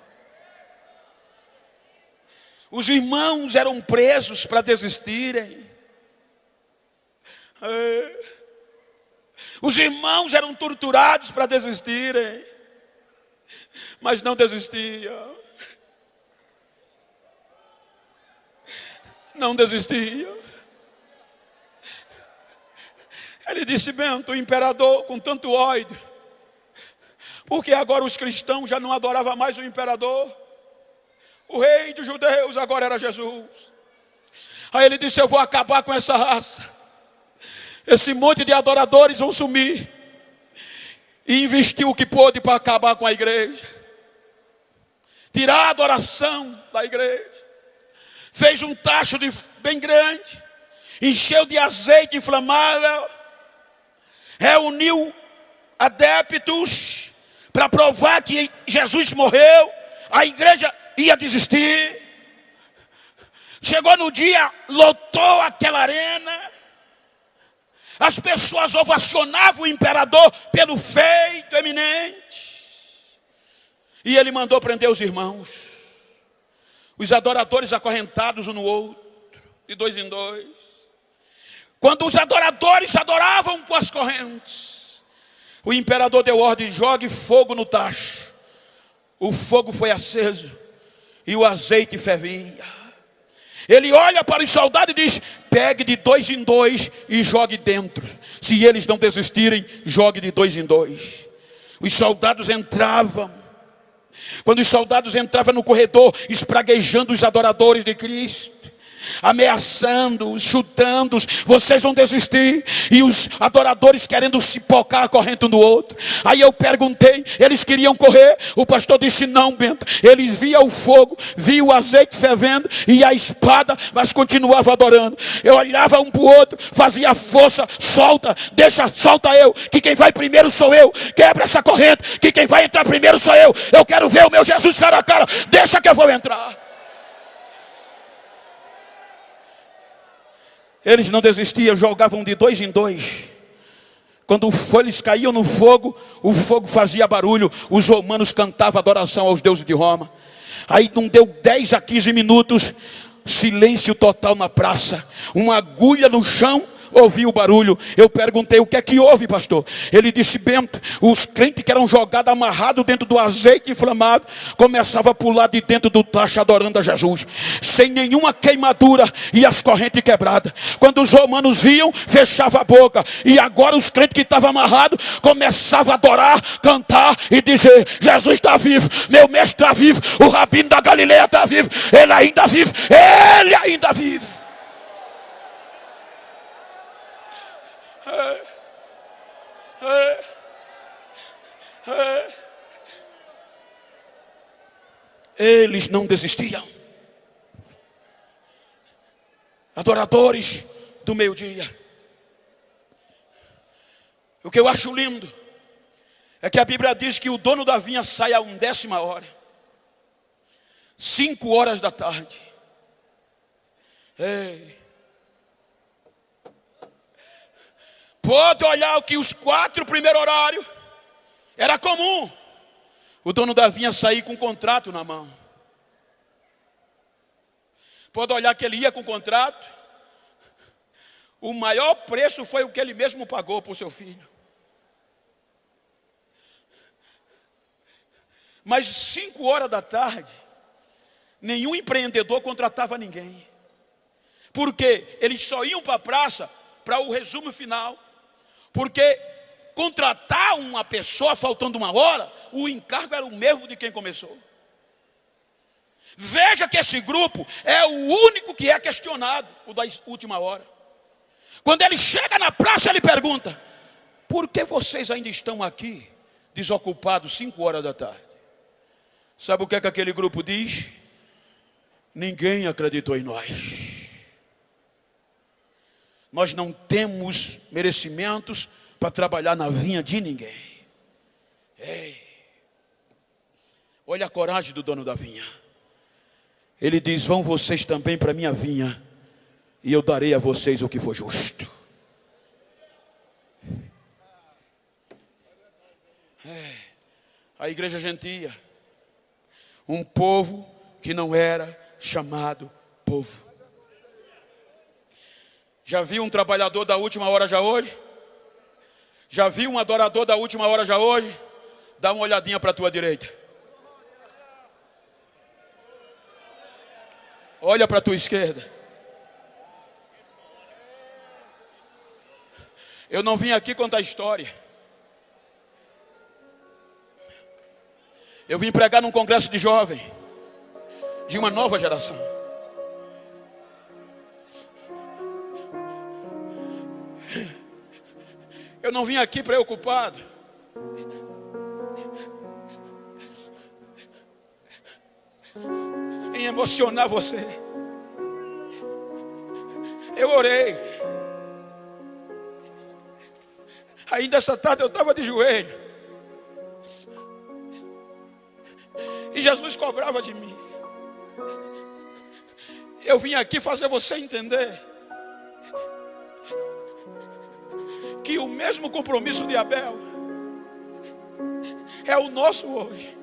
Os irmãos eram presos para desistirem. Os irmãos eram torturados para desistirem. Mas não desistiam. Não desistia. Ele disse: Bento, o imperador com tanto ódio, porque agora os cristãos já não adoravam mais o imperador. O rei dos judeus agora era Jesus. Aí ele disse: eu vou acabar com essa raça. Esse monte de adoradores vão sumir. e investiu o que pôde para acabar com a igreja, tirar a adoração da igreja. Fez um tacho bem grande, encheu de azeite inflamável, reuniu adeptos para provar que Jesus morreu, a igreja ia desistir. Chegou no dia, lotou aquela arena, as pessoas ovacionavam o imperador pelo feito eminente, e ele mandou prender os irmãos, os adoradores acorrentados um no outro, de dois em dois. Quando os adoradores adoravam com as correntes, o imperador deu ordem: jogue fogo no tacho. O fogo foi aceso e o azeite fervia. Ele olha para os soldados e diz: pegue de dois em dois e jogue dentro. Se eles não desistirem, jogue de dois em dois. Os soldados entravam. Quando os soldados entravam no corredor, espraguejando os adoradores de Cristo, ameaçando-os, chutando-os, vocês vão desistir. E os adoradores querendo se pocar a corrente um do outro. Aí eu perguntei, eles queriam correr? O pastor disse: não, Bento. Eles viam o fogo, viam o azeite fervendo e a espada, mas continuavam adorando. Eu olhava um para o outro, fazia força: solta, deixa, solta eu, que quem vai primeiro sou eu. Quebra essa corrente, que quem vai entrar primeiro sou eu. Eu quero ver o meu Jesus cara a cara, deixa que eu vou entrar. Eles não desistiam, jogavam de dois em dois. Quando eles caíam no fogo, o fogo fazia barulho. Os romanos cantavam adoração aos deuses de Roma. Aí não deu 10 a 15 minutos, silêncio total na praça. Uma agulha no chão, ouvi o barulho. Eu perguntei: o que é que houve, pastor? Ele disse: Bento, os crentes que eram jogados, amarrados dentro do azeite inflamado, começavam a pular de dentro do tacho adorando a Jesus, sem nenhuma queimadura e as correntes quebradas. Quando os romanos viam, fechavam a boca. E agora os crentes que estavam amarrados começavam a adorar, cantar e dizer: Jesus está vivo, meu mestre está vivo, o rabino da Galileia está vivo, ele ainda vive, ele ainda vive. Eles não desistiam. Adoradores do meio-dia. O que eu acho lindo é que a Bíblia diz que o dono da vinha sai a 1/10 5 horas da tarde. Pode olhar que os 4 primeiros horários era comum o dono da vinha sair com um contrato na mão. Pode olhar que ele ia com o contrato. O maior preço foi o que ele mesmo pagou por seu filho. Mas 5 horas da tarde, nenhum empreendedor contratava ninguém. Porque eles só iam para a praça para o resumo final. Porque contratar uma pessoa faltando 1 hora, o encargo era o mesmo de quem começou. Veja que esse grupo é o único que é questionado, o da última hora. Quando ele chega na praça, ele pergunta: por que vocês ainda estão aqui, desocupados 5 horas da tarde? Sabe o que é que aquele grupo diz? Ninguém acreditou em nós. Nós não temos merecimentos para trabalhar na vinha de ninguém. Olha a coragem do dono da vinha. Ele diz: vão vocês também para a minha vinha, e eu darei a vocês o que for justo. A igreja gentia, um povo que não era chamado povo. Já viu um trabalhador da última hora já hoje? Já viu um adorador da última hora já hoje? Dá uma olhadinha para a tua direita. Olha para a tua esquerda. Eu não vim aqui contar história. Eu vim pregar num congresso de jovem, de uma nova geração. Eu não vim aqui preocupado emocionar você. Eu orei. Ainda essa tarde eu estava de joelho. E Jesus cobrava de mim. Eu vim aqui fazer você entender que o mesmo compromisso de Abel é o nosso hoje.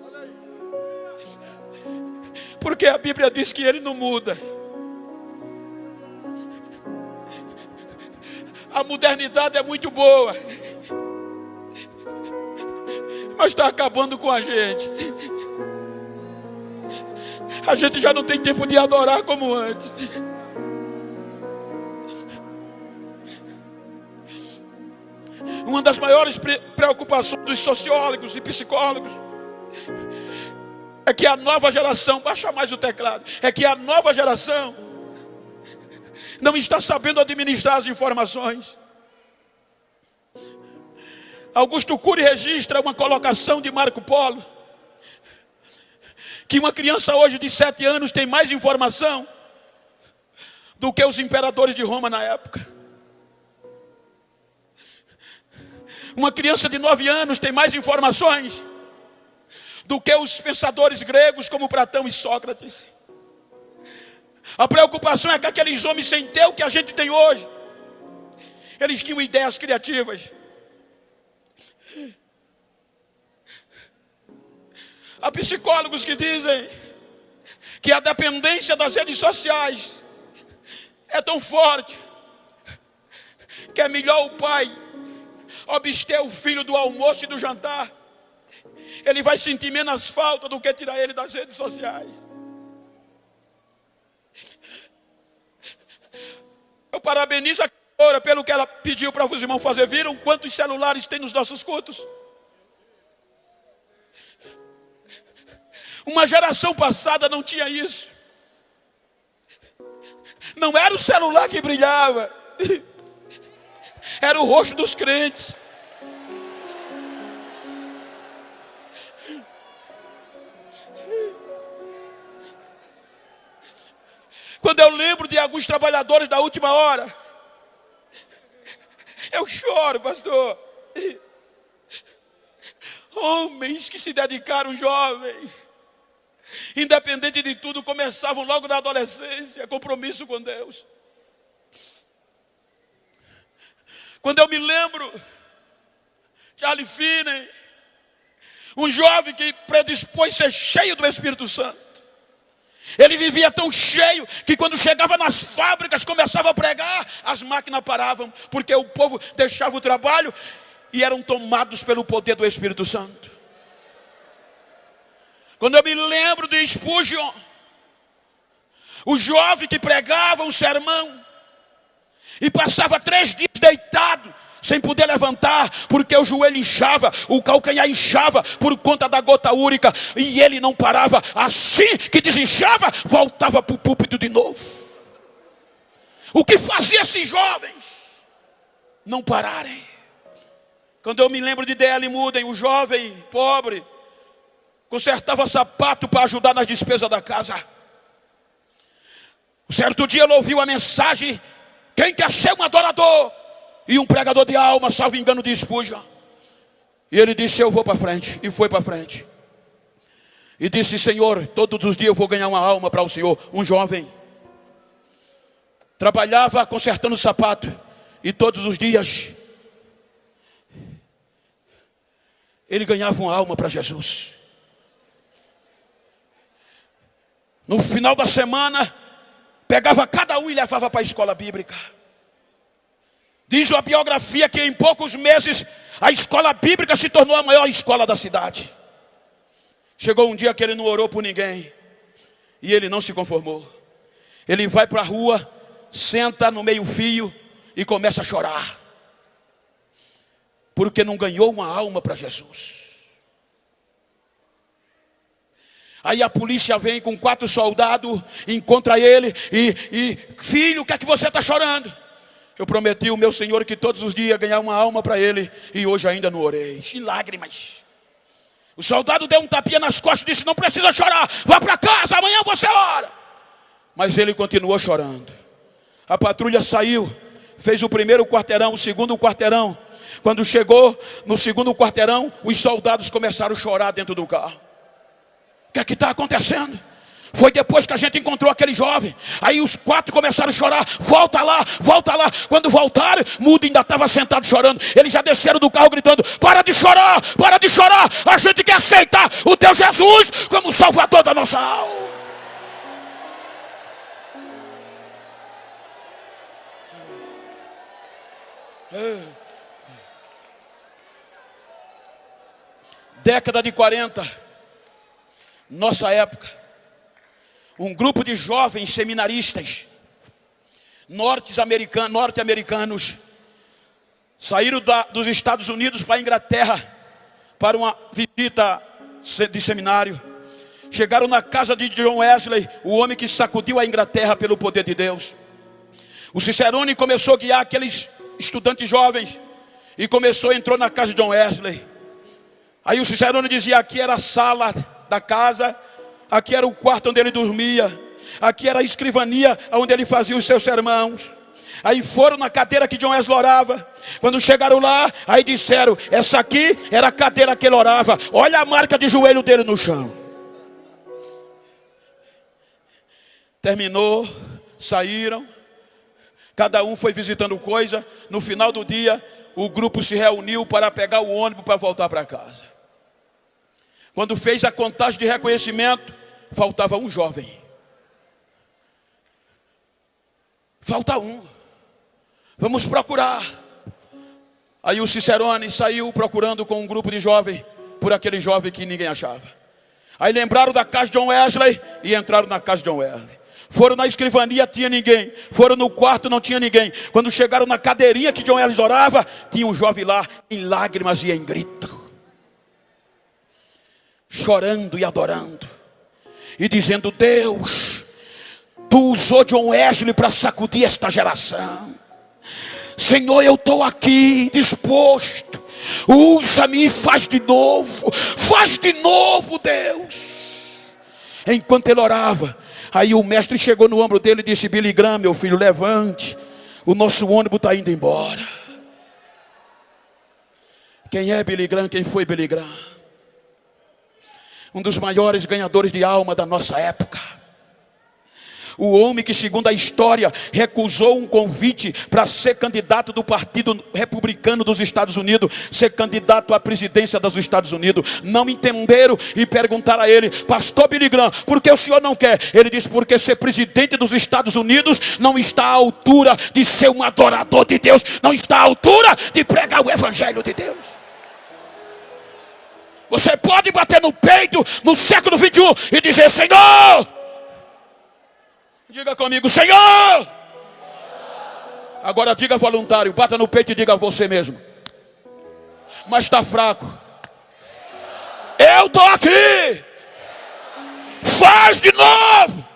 Porque a Bíblia diz que ele não muda. A modernidade é muito boa, mas está acabando com a gente. A gente já não tem tempo de adorar como antes. Uma das maiores preocupações dos sociólogos e psicólogos é que a nova geração, baixa mais o teclado, é que a nova geração não está sabendo administrar as informações. Augusto Cury registra uma colocação de Marco Polo, que uma criança hoje de 7 anos tem mais informação do que os imperadores de Roma na época. Uma criança de 9 anos tem mais informações do que os pensadores gregos como Platão e Sócrates. A preocupação é que aqueles homens, sem ter o que a gente tem hoje, eles tinham ideias criativas. Há psicólogos que dizem que a dependência das redes sociais é tão forte que é melhor o pai abster o filho do almoço e do jantar. Ele vai sentir menos falta do que tirar ele das redes sociais. Eu parabenizo a cantora pelo que ela pediu para os irmãos fazer. Viram quantos celulares tem nos nossos cultos? Uma geração passada não tinha isso. Não era o celular que brilhava, era o rosto dos crentes. Quando eu lembro de alguns trabalhadores da última hora, eu choro, pastor. Homens que se dedicaram jovens, independente de tudo, começavam logo na adolescência, compromisso com Deus. Quando eu me lembro, Charlie Finney, um jovem que predispôs ser cheio do Espírito Santo. Ele vivia tão cheio que quando chegava nas fábricas, começava a pregar, as máquinas paravam, porque o povo deixava o trabalho e eram tomados pelo poder do Espírito Santo. Quando eu me lembro de Spurgeon, o jovem que pregava um sermão e passava 3 dias deitado, sem poder levantar, porque o joelho inchava, o calcanhar inchava por conta da gota úrica, e ele não parava. Assim que desinchava, voltava para o púlpito de novo. O que fazia esses jovens não pararem? Quando eu me lembro de D.L. Moody, o jovem pobre, consertava sapato para ajudar nas despesas da casa. Um certo dia ele ouviu a mensagem: quem quer ser um adorador? E um pregador de alma, salvo engano, de Spurgeon. E ele disse: eu vou para frente. E foi para frente. E disse: Senhor, todos os dias eu vou ganhar uma alma para o Senhor. Um jovem trabalhava consertando sapato, e todos os dias ele ganhava uma alma para Jesus. No final da semana, pegava cada um e levava para a escola bíblica. Diz a biografia que em poucos meses a escola bíblica se tornou a maior escola da cidade. Chegou um dia que ele não orou por ninguém, e ele não se conformou. Ele vai para a rua, senta no meio-fio e começa a chorar, porque não ganhou uma alma para Jesus. Aí a polícia vem com 4 soldados, encontra ele e filho, o que é que você está chorando? Eu prometi ao meu Senhor que todos os dias ganhar uma alma para ele, e hoje ainda não orei. Em lágrimas. O soldado deu um tapinha nas costas e disse: não precisa chorar, vá para casa, amanhã você ora. Mas ele continuou chorando. A patrulha saiu, fez o primeiro quarteirão, o segundo quarteirão. Quando chegou no segundo quarteirão, os soldados começaram a chorar dentro do carro. O que é que está acontecendo? Foi depois que a gente encontrou aquele jovem. Aí os 4 começaram a chorar. Volta lá, volta lá. Quando voltaram, Mudo ainda estava sentado chorando. Eles já desceram do carro gritando: para de chorar, para de chorar. A gente quer aceitar o teu Jesus como Salvador da nossa alma. Década de 40, nossa época. Um grupo de jovens seminaristas norte-americanos saíram dos Estados Unidos para a Inglaterra para uma visita de seminário. Chegaram na casa de John Wesley, o homem que sacudiu a Inglaterra pelo poder de Deus. O Cicerone começou a guiar aqueles estudantes jovens e entrou na casa de John Wesley. Aí o Cicerone dizia: aqui era a sala da casa, aqui era o quarto onde ele dormia, aqui era a escrivania onde ele fazia os seus sermões. Aí foram na cadeira que John Wesley orava. Quando chegaram lá, aí disseram: essa aqui era a cadeira que ele orava. Olha a marca de joelho dele no chão. Terminou, saíram. Cada um foi visitando coisa. No final do dia, o grupo se reuniu para pegar o ônibus para voltar para casa. Quando fez a contagem de reconhecimento, faltava um jovem. Falta um. Vamos procurar. Aí o Cicerone saiu procurando com um grupo de jovens por aquele jovem que ninguém achava. Aí lembraram da casa de John Wesley e entraram na casa de John Wesley. Foram na escrivania, tinha ninguém. Foram no quarto, não tinha ninguém. Quando chegaram na cadeirinha que John Wesley orava, tinha um jovem lá em lágrimas e em grito, chorando e adorando e dizendo: Deus, tu usou John Wesley para sacudir esta geração. Senhor, eu estou aqui disposto. Usa-me e faz de novo. Faz de novo, Deus. Enquanto ele orava, aí o mestre chegou no ombro dele e disse: Billy Graham, meu filho, levante. O nosso ônibus está indo embora. Quem é Billy Graham? Quem foi Billy Graham? Um dos maiores ganhadores de alma da nossa época. O homem que, segundo a história, recusou um convite para ser candidato do Partido Republicano dos Estados Unidos, ser candidato à presidência dos Estados Unidos. Não entenderam e perguntaram a ele: pastor Billy Graham, por que o senhor não quer? Ele disse: porque ser presidente dos Estados Unidos não está à altura de ser um adorador de Deus, não está à altura de pregar o evangelho de Deus. Você pode bater no peito no século 21 e dizer: Senhor, diga comigo, Senhor. Agora diga voluntário, bata no peito e diga a você mesmo: mas está fraco. Eu estou aqui. Faz de novo.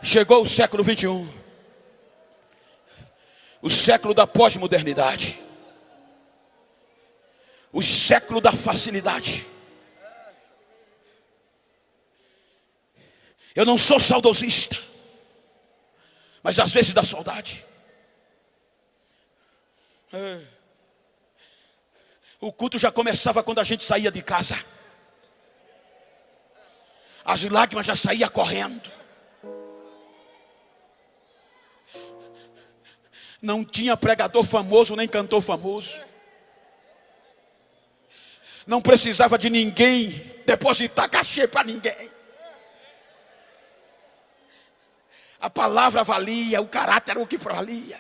Chegou o século 21. O século da pós-modernidade. O século da facilidade. Eu não sou saudosista, mas às vezes dá saudade. O culto já começava quando a gente saía de casa. As lágrimas já saíam correndo. Não tinha pregador famoso nem cantor famoso. Não precisava de ninguém depositar cachê para ninguém. A palavra valia, o caráter era o que valia.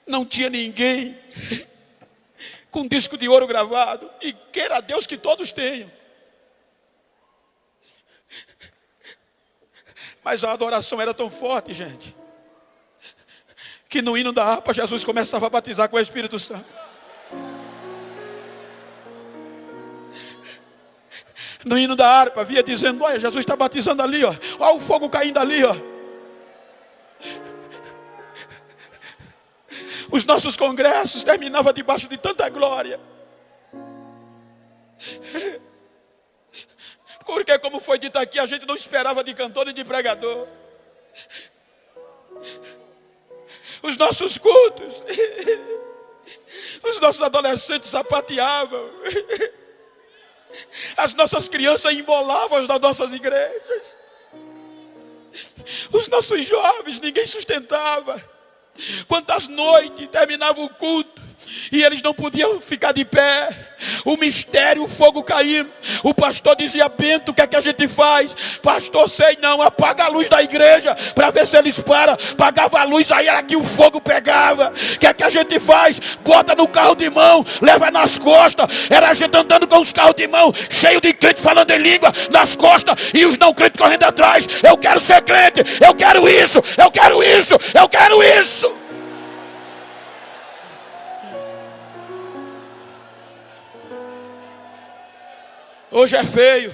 Não tinha ninguém com disco de ouro gravado. E queira Deus que todos tenham. Mas a adoração era tão forte, gente, que no hino da harpa Jesus começava a batizar com o Espírito Santo. No hino da harpa, via dizendo: olha, Jesus está batizando ali, ó. Olha o fogo caindo ali, ó. Os nossos congressos terminavam debaixo de tanta glória. Porque, como foi dito aqui, a gente não esperava de cantor e de pregador. Os nossos cultos, os nossos adolescentes sapateavam, as nossas crianças embolavam nas nossas igrejas, os nossos jovens ninguém sustentava. Quantas noites terminava o culto e eles não podiam ficar de pé, o mistério, o fogo caindo. O pastor dizia: Bento, o que é que a gente faz? Pastor, sei não, apaga a luz da igreja para ver se eles param. Apagava a luz, aí era que o fogo pegava. O que é que a gente faz? Bota no carro de mão, leva nas costas. Era a gente andando com os carros de mão, cheio de crente falando em língua nas costas, e os não crentes correndo atrás. Eu quero ser crente, eu quero isso, eu quero isso, eu quero isso. Hoje é feio.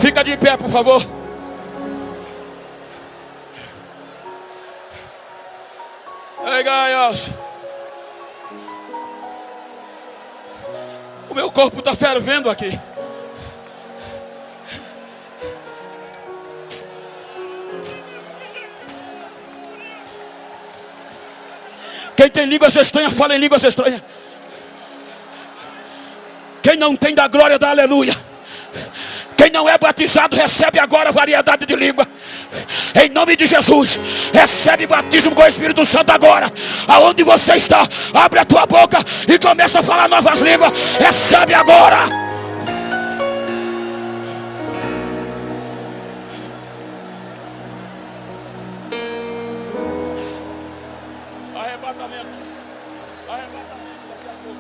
Fica de pé, por favor. Ei, Gaios. O meu corpo está fervendo aqui. Quem tem língua estranha, fala em língua estranha. Quem não tem, da glória, dá aleluia. Quem não é batizado, recebe agora variedade de língua. Em nome de Jesus, recebe batismo com o Espírito Santo agora. Aonde você está, abre a tua boca e começa a falar novas línguas. Recebe agora. Arrebatamento. Arrebatamento daqui a pouco.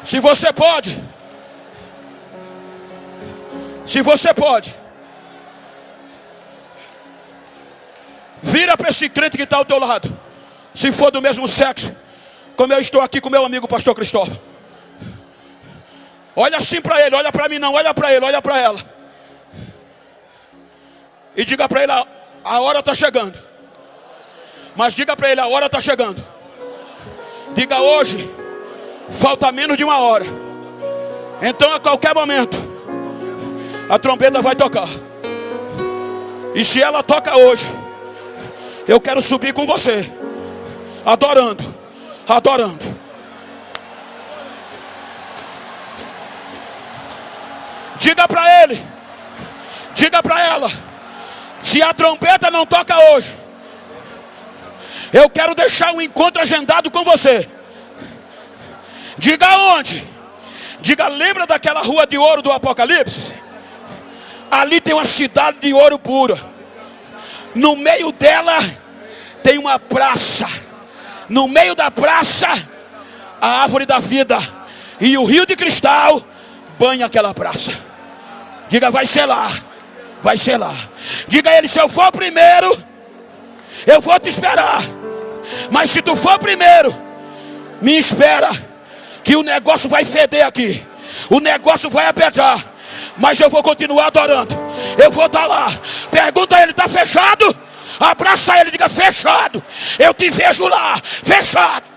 Se você pode, vira para esse crente que está ao teu lado, se for do mesmo sexo, como eu estou aqui com meu amigo pastor Cristóvão. Olha assim para ele, olha para mim não, olha para ele, olha para ela. E diga para ele: a hora está chegando. Mas diga para ele: a hora está chegando. Diga: hoje falta menos de uma hora. Então a qualquer momento a trombeta vai tocar. E se ela toca hoje, eu quero subir com você, adorando, adorando. Diga para ele, diga para ela: se a trombeta não toca hoje, eu quero deixar um encontro agendado com você. Diga onde? Diga: lembra daquela rua de ouro do Apocalipse? Ali tem uma cidade de ouro puro. No meio dela tem uma praça. No meio da praça, a árvore da vida. E o rio de cristal banha aquela praça. Diga: vai ser lá. Vai ser lá. Diga a ele: se eu for primeiro, eu vou te esperar. Mas se tu for primeiro, me espera, que o negócio vai feder aqui. O negócio vai apertar. Mas eu vou continuar adorando. Eu vou estar lá. Pergunta a ele: está fechado? Abraça ele, diga: fechado. Eu te vejo lá, fechado.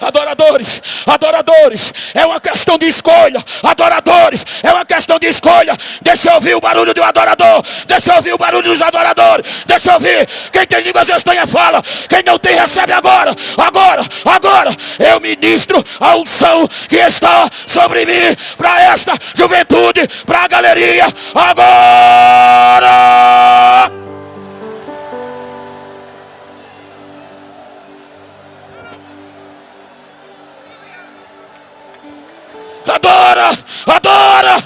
Adoradores, adoradores, é uma questão de escolha. Adoradores, é uma questão de escolha. Deixa eu ouvir o barulho do adorador. Deixa eu ouvir o barulho dos adoradores. Deixa eu ouvir. Quem tem línguas estranhas fala. Quem não tem recebe agora. Agora eu ministro a unção que está sobre mim para esta juventude, para a galeria. Agora! Adora!